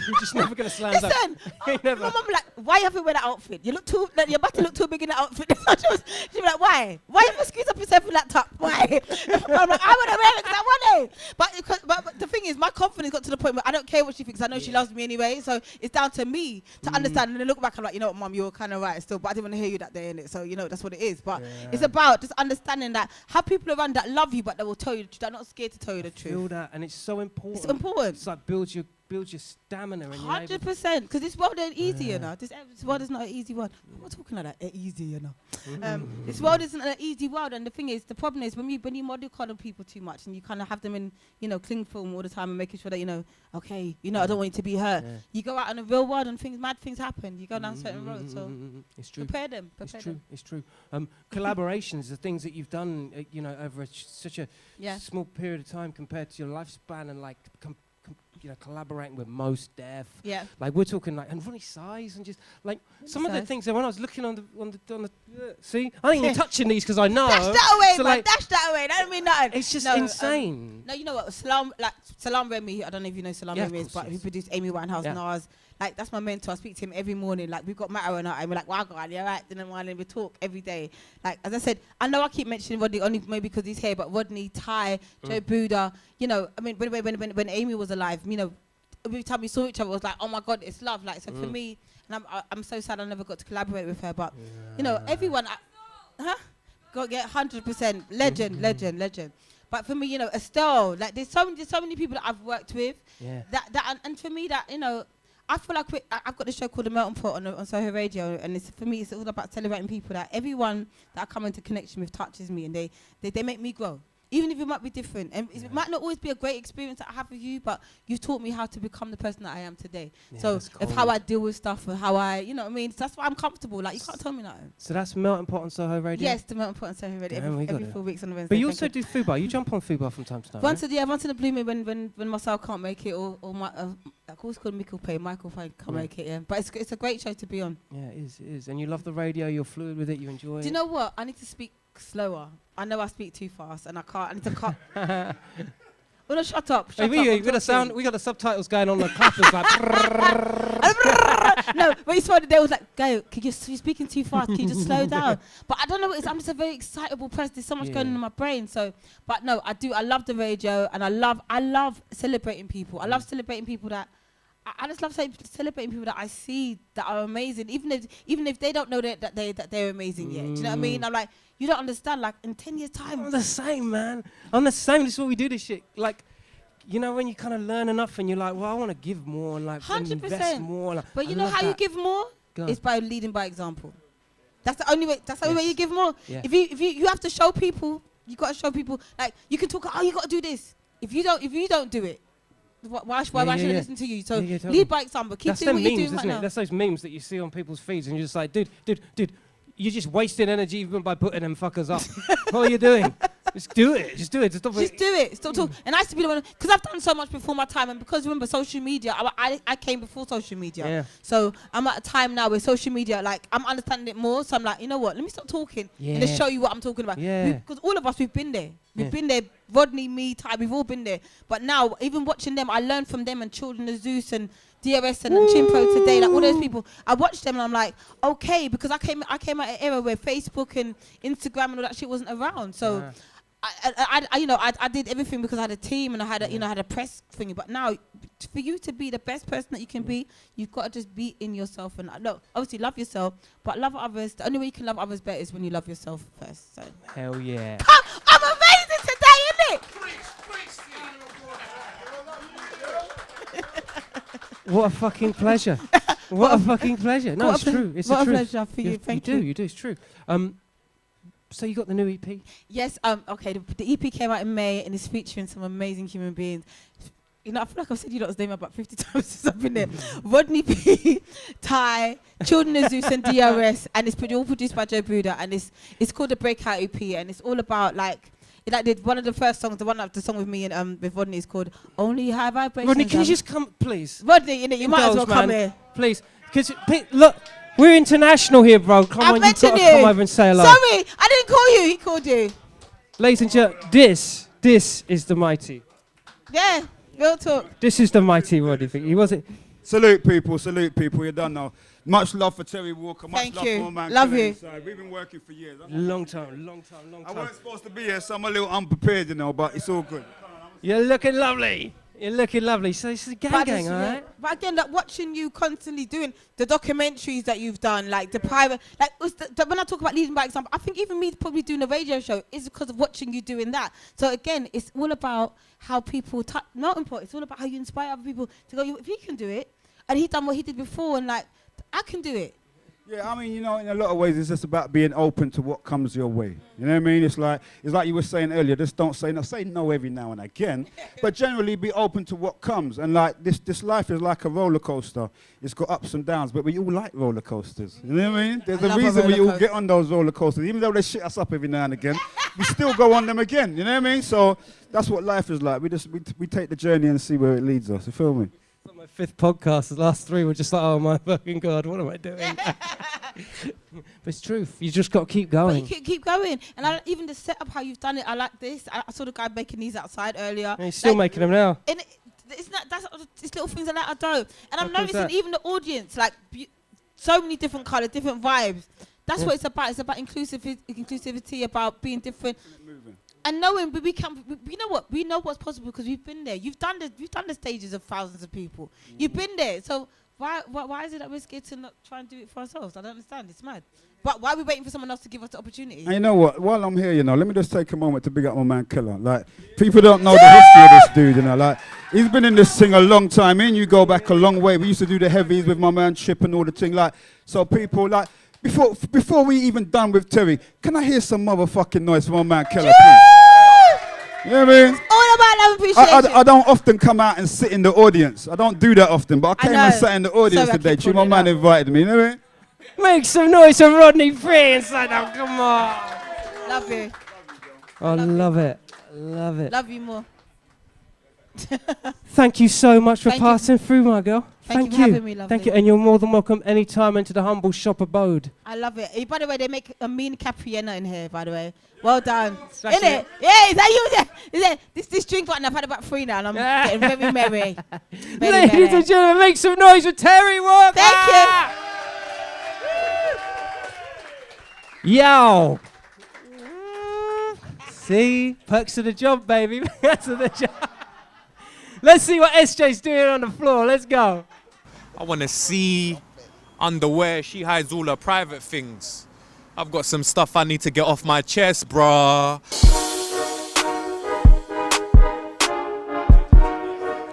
You're just never going to slam dunk." Listen, my mum be like, "Why have you wear that outfit? You look too. Your body look too big in that outfit." She'd be like, "Why? Why you squeeze up yourself in that top? Why?" I'm like, "I want to wear it because I want it." But the thing is, my confidence got to the point where I don't care what she thinks. I know she loves me anyway, so it's down to me to understand. And then look back, I'm like, you know what, Mum, you're kind of right still, but I didn't want to hear you that day, innit? So that's what it is. But it's about just understanding that have people around that love you, but they will tell you the truth. They're not scared to tell you the truth. I feel that, and it's so important. It's important. It's like builds your builds your stamina. And you're able 100%, because this world ain't easy, you know. This world is not an easy world. I'm not talking like that, easy, you know. This world isn't an easy world, and the thing is, the problem is when you model coddle people too much, and you kind of have them in, you know, cling film all the time and making sure that, you know, okay, you know, I don't want you to be hurt. Yeah. You go out in the real world and mad things happen. You go down certain roads, so it's true. Prepare them. It's true. Collaborations, the things that you've done, you know, over such a small period of time compared to your lifespan, and like, you know, collaborating with Mos Def. Yeah. Like we're talking like, and Roney Size, and just like some of the things that when I was looking on the see, I ain't even touching these because I know. Dash that away, so man. Like, Dash that away. That don't mean nothing. It's just insane. No, you know what? Salam Remy. I don't know if you know Salam Remy is, but he produced Amy Winehouse, Nas. Like, that's my mentor. I speak to him every morning. Like, we've got matter or not, and we're like, wow, God, you're right. Then we talk every day. Like, as I said, I know I keep mentioning Rodney only maybe because he's here, but Rodney, Ty, Joe Buddha, you know, I mean, when Amy was alive, you know, every time we saw each other, it was like, oh my God, it's love. Like, so for me, and I'm so sad I never got to collaborate with her, but, you know, everyone, got to get 100% legend. But for me, you know, Estelle, like there's so many people that I've worked with. Yeah. And for me, that, you know, I feel like I've got this show called The Melting Pot on Soho Radio, and for me, it's all about celebrating people that everyone that I come into connection with touches me, and they make me grow. Even if it might be different, and it might not always be a great experience that I have with you, but you've taught me how to become the person that I am today. Yeah, so of how I deal with stuff, and how I, you know what I mean? So that's why I'm comfortable. Like, you can't tell me nothing. So that's Melting Pot on Soho Radio? Yes, The Melting Pot on Soho Radio, every 4 weeks on the Wednesday. But you also do Fubar. You jump on Fubar from time to time, once in a blue moon when Marcel can't make it, or my, of course, called Michael Payne can't make it, yeah. But it's a great show to be on. Yeah, it is. And you love the radio, you're fluid with it, you enjoy it. Do you know what? I need to speak slower. I know I speak too fast, and I need to cut. Well, no, shut up. We got the subtitles going on the clappers like. No, when you saw it, they was like, "Go, you're speaking too fast. Can you just slow down?" But I don't know what it is. I'm just a very excitable person. There's so much going on in my brain. So, but no, I do. I love the radio, and I love celebrating people. I love celebrating people that. I just love celebrating people that I see that are amazing, even if they don't know that they're amazing yet. Do you know what I mean? I'm like, you don't understand. Like, in 10 years' time, I'm the same, man. I'm the same. This is what we do. This shit. Like, you know, when you kind of learn enough, and you're like, well, I want to give more, and like, 100%. invest more. Like, but you know how you give more? It's by leading by example. That's the only way. That's the only way you give more. Yeah. If you have to show people, you got to show people. Like, you can talk. Oh, you got to do this. If you don't do it. Why should I listen to you? So lead by example. Keep doing what you're doing right now. That's those memes that you see on people's feeds, and you're just like, dude, you're just wasting energy even by putting them fuckers up. What are you doing? Just do it. Just do it. Stop talking. And I used to be the one, because I've done so much before my time, and because remember social media, I came before social media. Yeah. So I'm at a time now where social media, like, I'm understanding it more. So I'm like, you know what? Let me stop talking and just show you what I'm talking about. Yeah. Because all of us, we've been there. We've been there. Rodney, me, Ty, we've all been there. But now, even watching them, I learned from them, and Children of Zeus and DRS and Chimpo today, like all those people. I watched them and I'm like, okay, because I came at an era where Facebook and Instagram and all that shit wasn't around. So I did everything because I had a team and I had a press thing. But now, for you to be the best person that you can be, you've got to just be in yourself. And look, obviously love yourself, but love others. The only way you can love others better is when you love yourself first. So. Hell yeah. I'm amazing today, isn't it? What a fucking pleasure. What a fucking pleasure. No, it's true. It's what a pleasure for you. Thank you. You do. It's true. So you got the new EP? Yes. Okay. The EP came out in May and it's featuring some amazing human beings. You know, I feel like I've said you lot's name about 50 times since I've been there. Rodney P, Ty, Children of Zeus and DRS, and it's all produced by Joe Buddha, and it's called the Breakout EP, and it's all about like one of the first songs, the song with me and with Rodney is called Only High Vibrations. Rodney, can you just come, please? Rodney, you might as well come here, please. Because look, we're international here, bro. Come on, you've got to come over and say hello. Sorry, I didn't call you. He called you. Ladies and gentlemen, this is the mighty. Yeah. Real talk. This is the mighty Rodney thing. He wasn't. Salute people. You're done now. Much love for Terri Walker. Much love for man. Love you. We've been working for years. Long time. I wasn't supposed to be here, so I'm a little unprepared, but it's all good. You're looking lovely. You're looking lovely. So it's a gang, all right? But again, like watching you constantly doing the documentaries that you've done, like the private, like when I talk about leading by example, I think even me probably doing a radio show is because of watching you doing that. So again, it's all about how people, not important, it's all about how you inspire other people to go, if he can do it, and he done what he did before, and like, I can do it. Yeah, I mean, you know, in a lot of ways, it's just about being open to what comes your way. You know what I mean? It's like you were saying earlier, just don't say no. Say no every now and again, but generally be open to what comes. And like this life is like a roller coaster. It's got ups and downs, but we all like roller coasters. You know what I mean? There's a reason we all get on those roller coasters, even though they shit us up every now and again. We still go on them again. You know what I mean? So that's what life is like. We take the journey and see where it leads us. You feel me? My 5th podcast, the last 3 were just like, oh my fucking God, what am I doing? But it's truth. You just got to keep going. But you keep going. And even the setup, how you've done it, I like this. I saw the guy making these outside earlier. And he's still making them now. And it's little things like that I don't. And I'm noticing even the audience, like so many different colours, different vibes. That's what it's about. It's about inclusivity, about being different. And knowing we know what's possible because we've been there. We've done the stages of thousands of people. You've been there. So why is it that we're scared to not try and do it for ourselves? I don't understand. It's mad. But why are we waiting for someone else to give us the opportunity? And you know what? While I'm here, you know, let me just take a moment to big up my man Killa. Like, people don't know the history of this dude, you know. Like, he's been in this thing a long time. Me and you go back a long way. We used to do the heavies with my man Chip and all the thing. Like, so people, like, before we even done with Terri, can I hear some motherfucking noise from my man Killa, please? You know what I mean? It's all about love and appreciation. I don't often come out and sit in the audience. I don't do that often, but I came and sat in the audience today. My man invited me, you know what I mean? Make some noise for Rodney Free inside now, come on. Love you. I love it. Love it. Love you more. Thank you so much for passing through, my girl. Thank you for having me, lovely. Thank you, and you're more than welcome anytime into the humble shop abode. I love it. By the way, they make a mean Capriena in here, by the way. Well done. Smash In it? Yeah, is that you? Is it? This drink button, I've had about 3 now, and I'm getting very merry. Ladies and gentlemen, make some noise for Terri Walker. Thank you. Yo. See? Perks of the job, baby. Perks of the job. Let's see what SJ's doing on the floor. Let's go. I want to see underwear. She hides all her private things. I've got some stuff I need to get off my chest, bruh.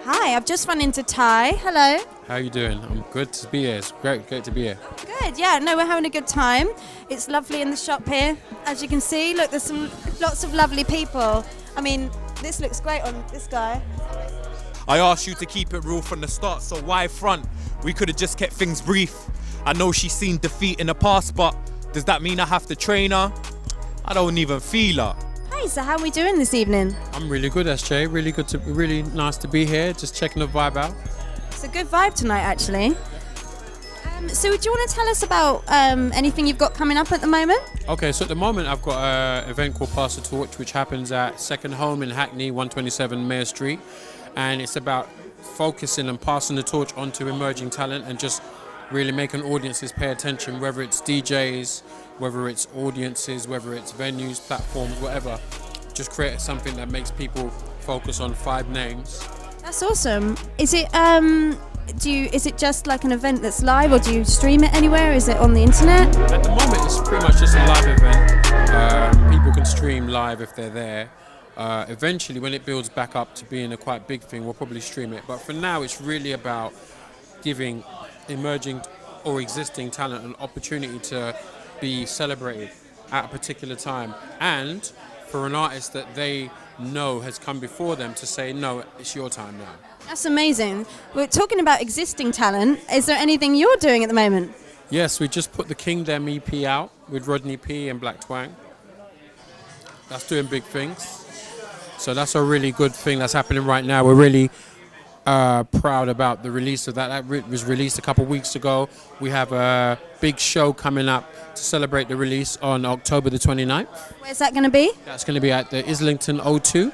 Hi, I've just run into Ty. Hello. How you doing? I'm good to be here. It's great to be here. Good, yeah. No, we're having a good time. It's lovely in the shop here. As you can see, look, there's lots of lovely people. I mean, this looks great on this guy. I asked you to keep it real from the start, so why front? We could have just kept things brief. I know she's seen defeat in the past, but does that mean I have to train her? I don't even feel her. Hey, so how are we doing this evening? I'm really good, SJ. Really nice to be here. Just checking the vibe out. It's a good vibe tonight, actually. So do you want to tell us about anything you've got coming up at the moment? Okay, so at the moment I've got an event called Pass the Torch, which happens at Second Home in Hackney, 127 Mayor Street. And it's about focusing and passing the torch onto emerging talent and just really making audiences pay attention, whether it's DJs, whether it's audiences, whether it's venues, platforms, whatever. Just create something that makes people focus on 5 names. That's awesome. Is it is it just like an event that's live, or do you stream it anywhere? Is it on the internet? At the moment it's pretty much just a live event. People can stream live if they're there. Eventually, when it builds back up to being a quite big thing, we'll probably stream it. But for now, it's really about giving emerging or existing talent an opportunity to be celebrated at a particular time. And for an artist that they know has come before them to say, no, it's your time now. That's amazing. We're talking about existing talent. Is there anything you're doing at the moment? Yes, we just put the Kingdom EP out with Rodney P and Black Twang. That's doing big things. So that's a really good thing that's happening right now. We're really proud about the release of that. That was released a couple of weeks ago. We have a big show coming up to celebrate the release on October the 29th. Where's that going to be? That's going to be at the Islington O2. So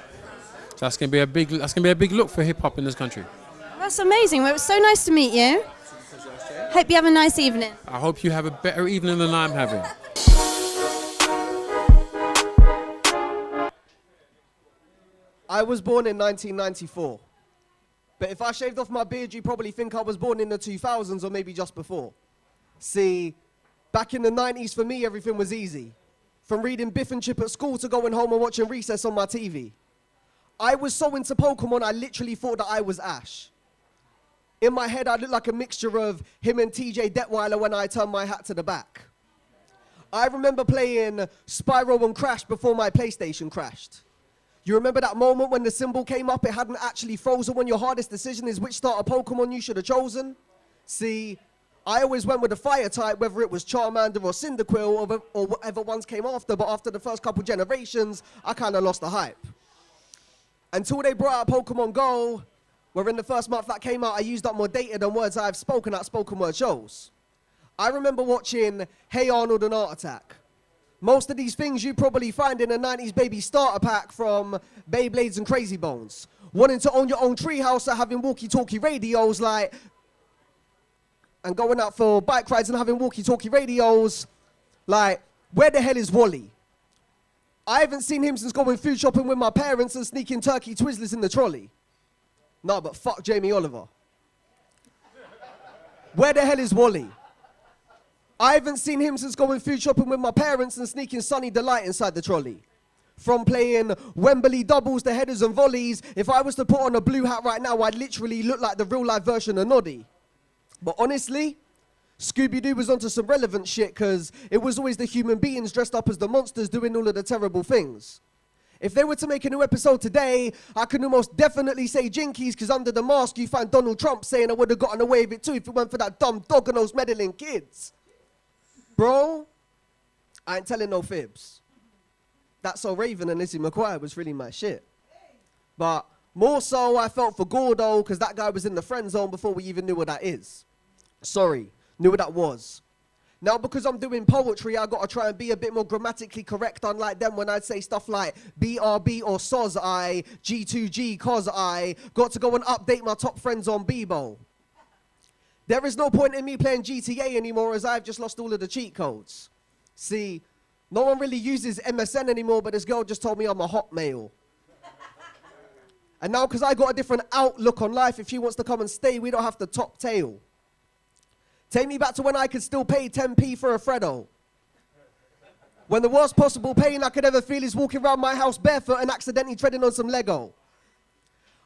that's going to be a big look for hip hop in this country. That's amazing. Well, it was so nice to meet you. Hope you have a nice evening. I hope you have a better evening than I'm having. I was born in 1994. But if I shaved off my beard, you probably think I was born in the 2000s or maybe just before. See, back in the 90s for me, everything was easy. From reading Biff and Chip at school to going home and watching Recess on my TV. I was so into Pokemon, I literally thought that I was Ash. In my head, I looked like a mixture of him and TJ Detweiler when I turned my hat to the back. I remember playing Spyro and Crash before my PlayStation crashed. You remember that moment when the symbol came up, it hadn't actually frozen when your hardest decision is which starter Pokemon you should have chosen? See, I always went with the fire type, whether it was Charmander or Cyndaquil or whatever ones came after, but after the first couple generations, I kind of lost the hype. Until they brought out Pokemon Go, where in the first month that came out, I used up more data than words I've spoken at spoken word shows. I remember watching Hey Arnold and Art Attack. Most of these things you probably find in a 90s baby starter pack from Beyblades and Crazy Bones. Wanting to own your own treehouse or having walkie-talkie radios like, and going out for bike rides and having walkie-talkie radios like, where the hell is Wally? I haven't seen him since going food shopping with my parents and sneaking turkey Twizzlers in the trolley. No, but fuck Jamie Oliver. Where the hell is Wally? I haven't seen him since going food shopping with my parents and sneaking Sunny Delight inside the trolley. From playing Wembley doubles to headers and volleys, if I was to put on a blue hat right now, I'd literally look like the real life version of Noddy. But honestly, Scooby-Doo was onto some relevant shit because it was always the human beings dressed up as the monsters doing all of the terrible things. If they were to make a new episode today, I could almost definitely say Jinkies because under the mask you find Donald Trump saying I would have gotten away with it too if it weren't for that dumb dog and those meddling kids. Bro, I ain't telling no fibs. That's So Raven and Lizzie McGuire was really my shit. But more so I felt for Gordo because that guy was in the friend zone before we even knew what that is. Sorry, knew what that was. Now because I'm doing poetry, I gotta try and be a bit more grammatically correct, unlike them when I'd say stuff like BRB or soz I, G2G cause I, got to go and update my top friends on Bebo. There is no point in me playing GTA anymore as I've just lost all of the cheat codes. See, no one really uses MSN anymore, but this girl just told me I'm a Hotmail. And now because I got a different outlook on life, if she wants to come and stay, we don't have to top tail. Take me back to when I could still pay 10p for a Freddo. When the worst possible pain I could ever feel is walking around my house barefoot and accidentally treading on some Lego.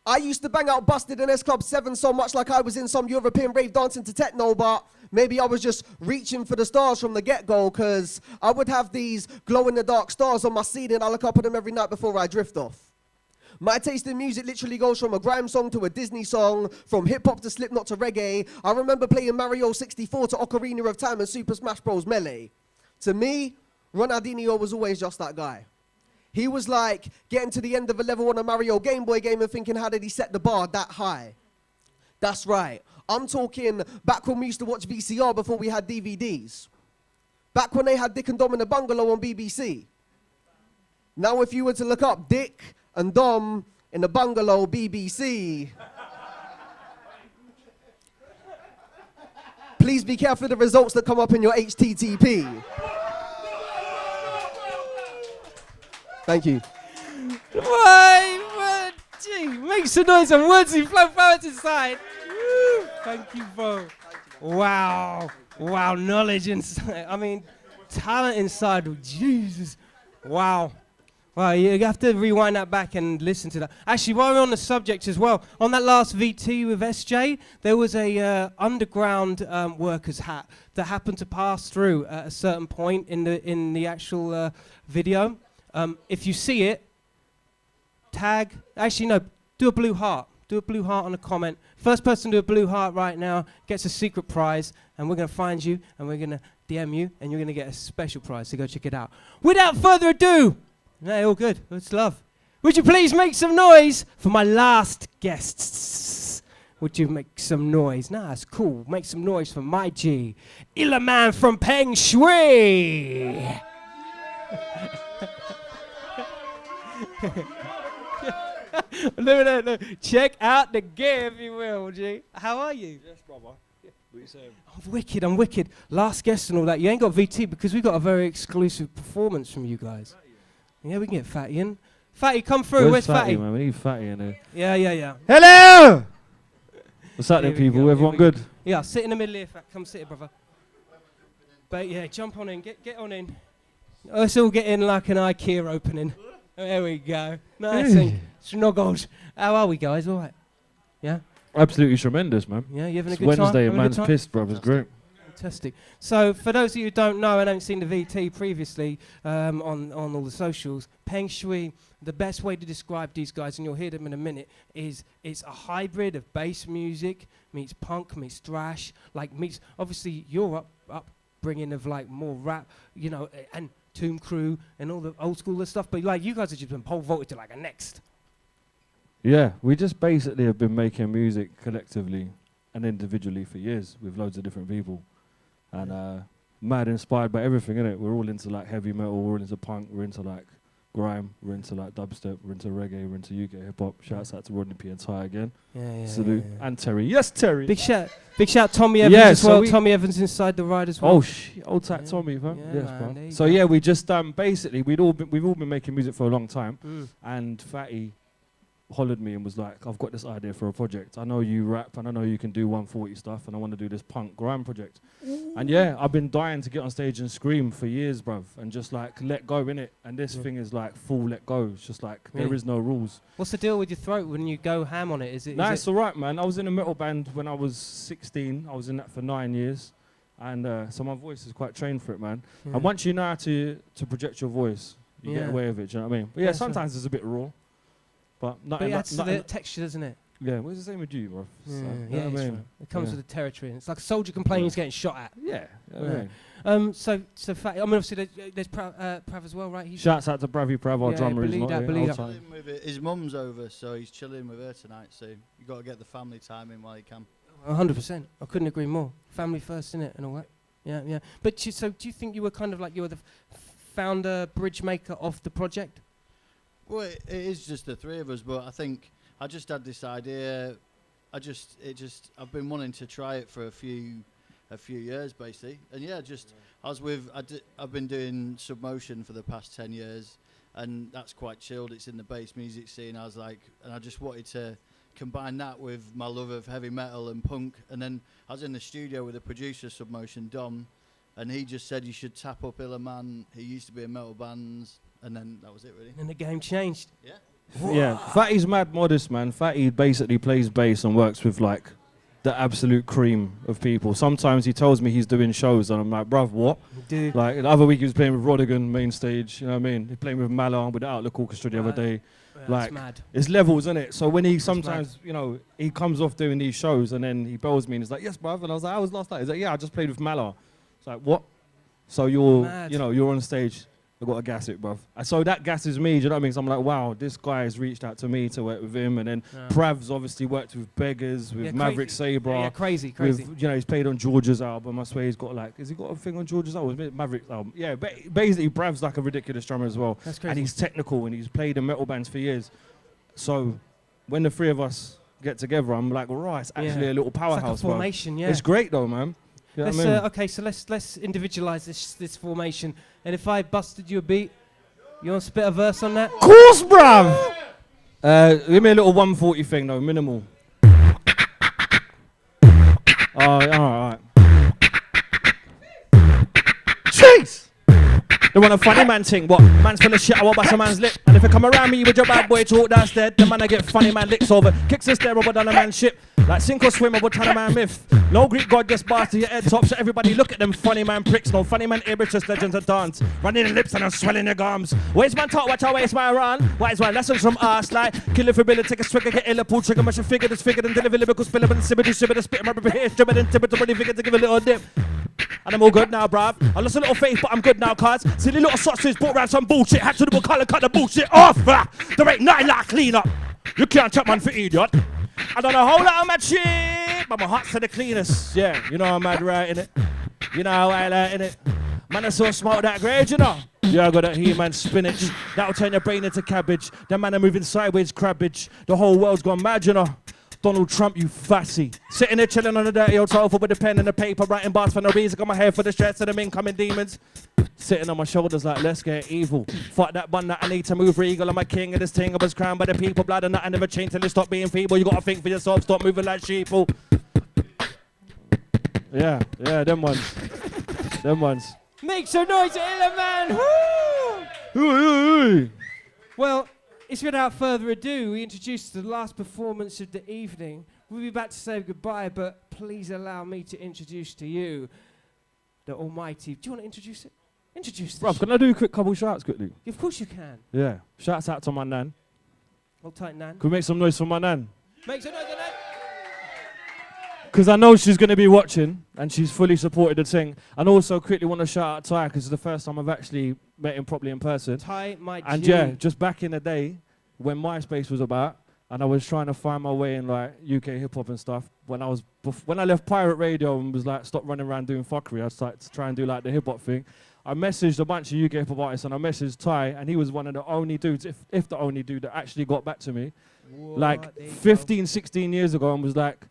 I used to bang out Busted and S Club 7 so much like I was in some European rave dancing to techno, but maybe I was just reaching for the stars from the get-go, because I would have these glow-in-the-dark stars on my ceiling. I look up at them every night before I drift off. My taste in music literally goes from a grime song to a Disney song, from hip-hop to Slipknot to reggae. I remember playing Mario 64 to Ocarina of Time and Super Smash Bros. Melee. To me, Ronaldinho was always just that guy. He was like getting to the end of a level on a Mario Game Boy game and thinking, how did he set the bar that high? That's right. I'm talking back when we used to watch VCR before we had DVDs. Back when they had Dick and Dom in the Bungalow on BBC. Now if you were to look up Dick and Dom in the Bungalow BBC, please be careful of the results that come up in your HTTP. Thank you. Why? Gee, make some noise and words he flow forward inside. Woo. Thank you, bro. Wow. Wow, knowledge inside. I mean, talent inside. Jesus. Wow. Wow, you have to rewind that back and listen to that. Actually, while we're on the subject as well, on that last VT with SJ, there was a underground worker's hat that happened to pass through at a certain point in the actual video. If you see it, tag, actually no, do a blue heart. Do a blue heart on a comment. First person to do a blue heart right now gets a secret prize, and we're going to find you, and we're going to DM you, and you're going to get a special prize, so go check it out. Without further ado, no, all good, it's love. Would you please make some noise for my last guests? Would you make some noise? Nah, it's cool. Make some noise for my G, Ilaman from Pengshui. No. Check out the gear, if you will, G. How are you? Yes, brother. What are you saying? I'm wicked. Last guest and all that. You ain't got VT because we got a very exclusive performance from you guys. Yeah, we can get Fatty in. Fatty, come through. Where's Fatty? Man? We need Fatty in here. Yeah. Hello! What's happening, Here we people? go, Everyone here we go. good? Yeah, sit in the middle here. Come sit here, brother. But yeah, jump on in. Get on in. Let's all get in like an IKEA opening. There we go. Nice and snuggles. How are we, guys? All right? Yeah? Absolutely tremendous, man. Yeah, you having a It's good time? Wednesday, Having a good man's time? pissed, bruv. It's great. Fantastic. So, for those of you who don't know and haven't seen the VT previously on all the socials, Pengshui, the best way to describe these guys, and you'll hear them in a minute, is it's a hybrid of bass music meets punk meets thrash, like meets obviously your upbringing of like more rap, you know, and Tomb Crew and all the old school stuff. But like you guys have just been pole vaulted to like a next. Yeah, we just basically have been making music collectively and individually for years with loads of different people. And mad inspired by everything, innit? We're all into like heavy metal, we're into punk, we're into like grime, we're into like dubstep, we're into reggae, we're into UK hip hop. Shouts out to Roney P and Ty again. Yeah, Salute. And Terri. Yes, Terri. Big shout Tommy Evans Yeah, as so well. we- Tommy Evans inside the ride as well. Oh, old tight Tommy, fam. Yeah, Yes, man, bro. there you So go. yeah, we just basically we've all been making music for a long time, Mm. and Fatty hollered me and was like, "I've got this idea for a project. I know you rap, and I know you can do 140 stuff, and I want to do this punk grime project." And yeah, I've been dying to get on stage and scream for years, bruv, and just like let go in it. And this thing is like full let go. It's just like there Really? is no rules. What's the deal with your throat when you go ham on it? Is it? Nah, is it's alright, man. I was in a metal band when I was 16. I was in that for 9 years. And so my voice is quite trained for it, man. Yeah. And once you know how to project your voice, you Yeah. get away with it, do you know what I mean? But yeah, That's sometimes it's a bit raw. But not But it enough. adds to the texture, doesn't it? Yeah, well, it's the same with you, bro. Yeah, So, you yeah, know what it's I mean? right. It comes Yeah. with the territory. It's like a soldier complaining he's getting shot at. Yeah, you know what I mean? So Fatty, I mean, obviously there's Prav as well, right? He's Shouts out to Bravy Prav, our drummer. He's believe not that, here. believe Old that. time. Chilling with it. His mum's over, so he's chilling with her tonight. So you got to get the family time in while you can. 100%. I couldn't agree more. Family first, innit, and all that. Yeah, yeah. But so do you think you were kind of like you were the founder, bridge maker of the project? Well, it is just the three of us, but I think I just had this idea. I've been wanting to try it for a few years, basically. And yeah, I've been doing Submotion for the past 10 years, and that's quite chilled. It's in the bass music scene. I was like, and I just wanted to combine that with my love of heavy metal and punk. And then I was in the studio with the producer, Submotion, Dom, and he just said you should tap up Illerman. He used to be in metal bands, and then that was it, really. And the game changed. Yeah. Yeah, Fatty's mad modest, man. Fatty basically plays bass and works with like the absolute cream of people. Sometimes he tells me he's doing shows and I'm like, bruv, what? Dude. Like the other week he was playing with Rodigan main stage, you know what I mean? He's playing with Malar with the Outlook Orchestra the other day. That's Like mad. it's levels, isn't it? So when he sometimes, you know, he comes off doing these shows and then he bells me and he's like, yes, bruv. And I was like, how was last night? He's like, yeah, I just played with Malar. It's like, what? So you're on stage. I've got to gas it, bruv. And so that gasses me, do you know what I mean? So I'm like, wow, this guy has reached out to me to work with him. And then Prav's obviously worked with Beggars, with Maverick Sabre. Yeah, crazy. With, you know, he's played on George's album. I swear he's got like, has he got a thing on George's album? Maverick's album. Yeah, basically Prav's like a ridiculous drummer as well. That's crazy. And he's technical and he's played in metal bands for years. So when the three of us get together, I'm like, right, it's actually a little powerhouse, It's like a formation, bruv. yeah. It's great though, man. You know what I mean? Okay, so let's individualize this formation. And if I busted you a beat, you want to spit a verse on that? Of course, bruv! Give me a little 140 thing though, minimal. Alright. Jeez! They want a funny man thing, what? Man's full of shit, I won't bust a man's lip. And if you come around me with your bad boy talk, that's dead. The man I get funny man licks over. Kicks and stare over down a man's ship. Like sink or swim over tell a man myth. No Greek god just bars to your head top. So everybody look at them funny man pricks. No funny man ear, just legends of dance. Running the lips and I'm swelling the gums. Waste man talk, watch how waste man run. Wise man lessons from us like kill it for Billy, take a swig, get ill, pull trigger, much figure this figure and deliver lyrical spill and sibber the spit, my here, strip and tip it to body figure to give a little dip. And I'm all good now, bruv. I lost a little faith, but I'm good now, cuz. Silly little sausage brought round some bullshit. Had to do a colour, cut the bullshit off. There ain't nothing like clean up. You can't chat man for idiot. I done a whole lot of mad shit, but my heart's to the cleanest. Yeah, you know I'm mad right in it. You know how I like in it. Man, I so smart that grade, you know. Yeah, I got that He-Man spinach. That'll turn your brain into cabbage. The man are moving sideways, crabbage. The whole world's gone mad, you know. Donald Trump, you fussy. Sitting there chilling on the dirty old sofa with a pen and a paper, writing bars for no reason. Got my hair for the stress of them incoming demons. Sitting on my shoulders like, let's get evil. Fuck that bun that I need to move regal. I'm a king of this thing. I was crowned by the people. Blood and nothing never changed till it stopped being feeble. You gotta think for yourself. Stop moving like sheeple. Yeah, them ones. Them ones. Make some noise, Illa, man! Woo! Well, it's without further ado, we introduce the last performance of the evening. We'll be back to say goodbye, but please allow me to introduce to you the almighty... Do you want to introduce it? Introduce Bruv, can I do a quick couple shouts quickly? Of course you can. Yeah. Shouts out to my nan. Hold tight, Nan. Can we make some noise for my nan? Make some noise, Nan! Because I know she's going to be watching and she's fully supported the thing. And also quickly want to shout out Ty because it's the first time I've actually met him properly in person. Ty, my And G. yeah, just back in the day when MySpace was about and I was trying to find my way in like UK hip hop and stuff. When I left Pirate Radio and was like, stop running around doing fuckery, I started to try and do like the hip hop thing. I messaged a bunch of UK hip hop artists and I messaged Ty and he was one of the only dudes, if the only dude that actually got back to me. What? Like 15, 16 years ago and was like,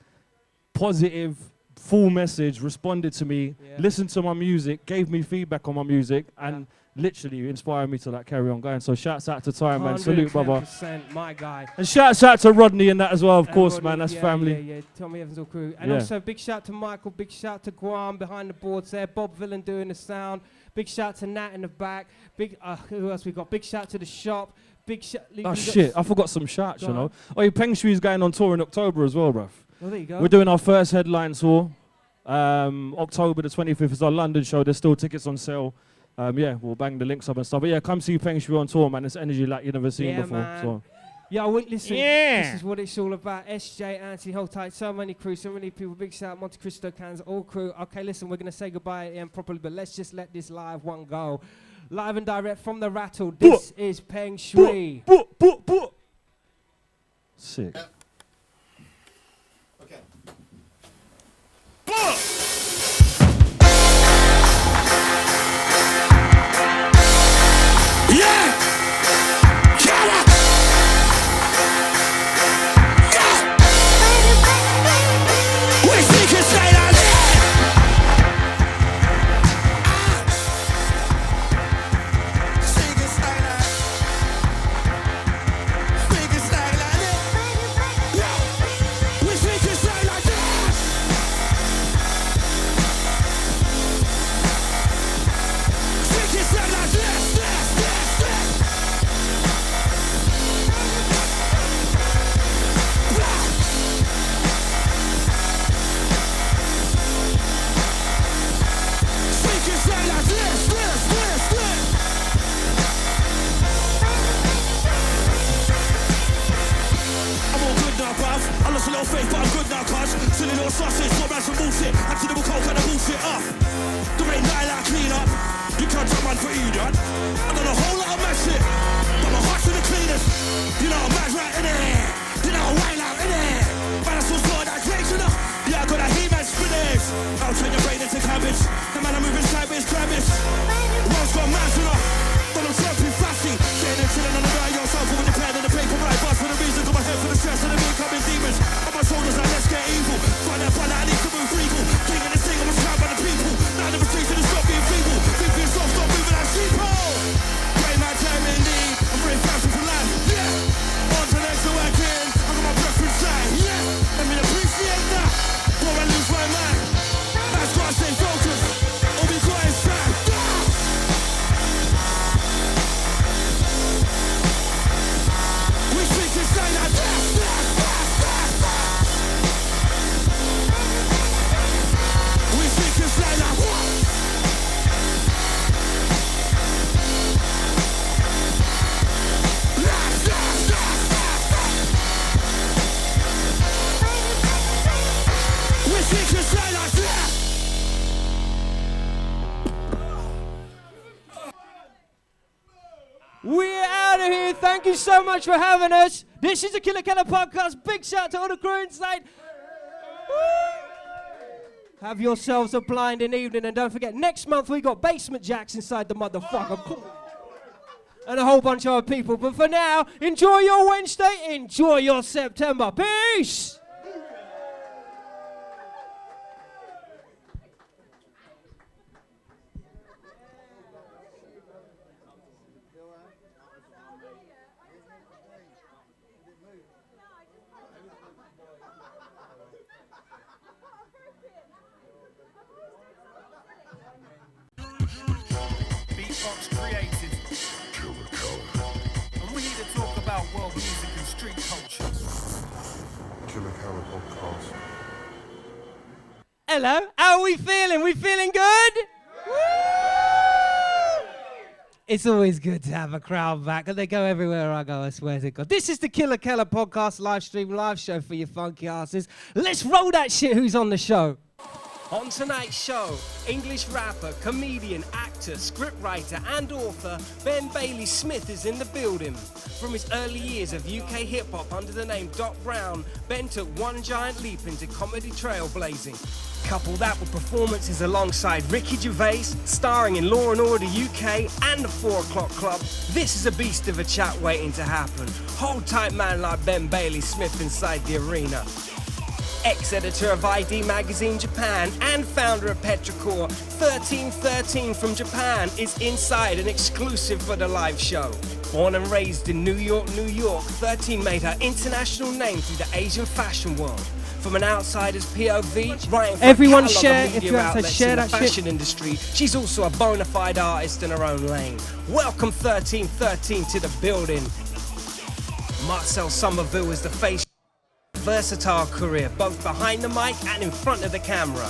positive, full message, responded to me, listened to my music, gave me feedback on my music, and literally inspired me to like carry on going. So shouts out to Ty, man. Salute, brother. 110%, my guy. And shouts out to Rodney and that as well, of And course, Rodney, man. That's yeah, family. Yeah, Tommy Evans, all crew. And Yeah. also big shout to Michael, big shout to Guam behind the boards there, Bob Vylan doing the sound, big shout to Nat in the back, big, who else we got? Big shout to the shop, big shout. Oh shit, I forgot some shouts, you know. Oh, Pengshui is going on tour in October as well, bruv. Well, there you go. We're doing our first headline tour. October the 25th is our London show. There's still tickets on sale. Yeah, we'll bang the links up and stuff. But yeah, come see Pengshui on tour, man. It's energy like you've never seen before. Man. So. Yeah, well, listen, Yeah. this is what it's all about. SJ, Anthony, hold tight, so many crews, so many people. Big shout out, Montecristo, Cans, all crew. Okay, listen, we're going to say goodbye at the end properly, but let's just let this live one go. Live and direct from the Rattle, this is Pengshui. Sick. Yeah! Killa! We think it's straight on little faith, but I'm good now, cuz. Silly little sausage, got round some bullshit. Actually, double coke and the bullshit off. The rain night like clean up. You can't tell man for idiot. I done a whole lot of mad shit, but my heart's in the cleanest. You know, I'm mad right in there. You know, I'm wild out in there. Man, I still scored that great enough. Yeah, I got that He-Man spinners. I'll turn your brain into cabbage. The man I'm moving sideways, cabbage. One's got mad enough. But I'm too fussy. Sitting and chilling on the right, yourself with the pen and the paper right bus for the reason. Got my head for the stress and the incoming demons. On my shoulders like let's get evil. Find that I need to move regal. King of this thing, I'm surrounded by the people. Now never streets and it's not being feeble. Think for yourself, stop moving like sheeple. Pray my time in need. I'm very fashion for life. Yeah. On to the next working. I got my breath inside. Yeah. Let me appreciate that. Before I lose my mind. That's why I stay focused. Or be quiet inside. We speak inside our death. We speak inside our what? We speak inside our death. We're out of here. Thank you so much for having us. This is the Killa Kela podcast. Big shout out to all the crew inside. Have yourselves a blinding evening, and don't forget, next month we got Basement Jacks inside the motherfucker. Cool. And a whole bunch of other people. But for now, enjoy your Wednesday, enjoy your September. Peace! Beatbox created. And we're here to talk about world music and street culture. Killa Kela podcast. Hello, how are we feeling? We feeling good? Woo! It's always good to have a crowd back, and they go everywhere I go, I swear to God. This is the Killa Kela podcast live stream live show for you funky asses. Let's roll that shit. Who's on the show? On tonight's show, English rapper, comedian, actor, scriptwriter and author Ben Bailey Smith is in the building. From his early years of UK hip-hop under the name Doc Brown, Ben took one giant leap into comedy trailblazing. Couple that with performances alongside Ricky Gervais, starring in Law & Order UK and the 4 O'Clock Club, this is a beast of a chat waiting to happen. Hold tight man like Ben Bailey Smith inside the arena. Ex-editor of ID Magazine Japan and founder of Petrichor, 1313 from Japan is inside and exclusive for the live show. Born and raised in New York, New York, 13 made her international name through the Asian fashion world. From an outsider's POV, writing for Everyone a catalog share, of if media you're outside, outlets share in the that shit. fashion industry, she's also a bona fide artist in her own lane. Welcome 1313 to the building. Marcel Somerville is the face. Versatile career, both behind the mic and in front of the camera.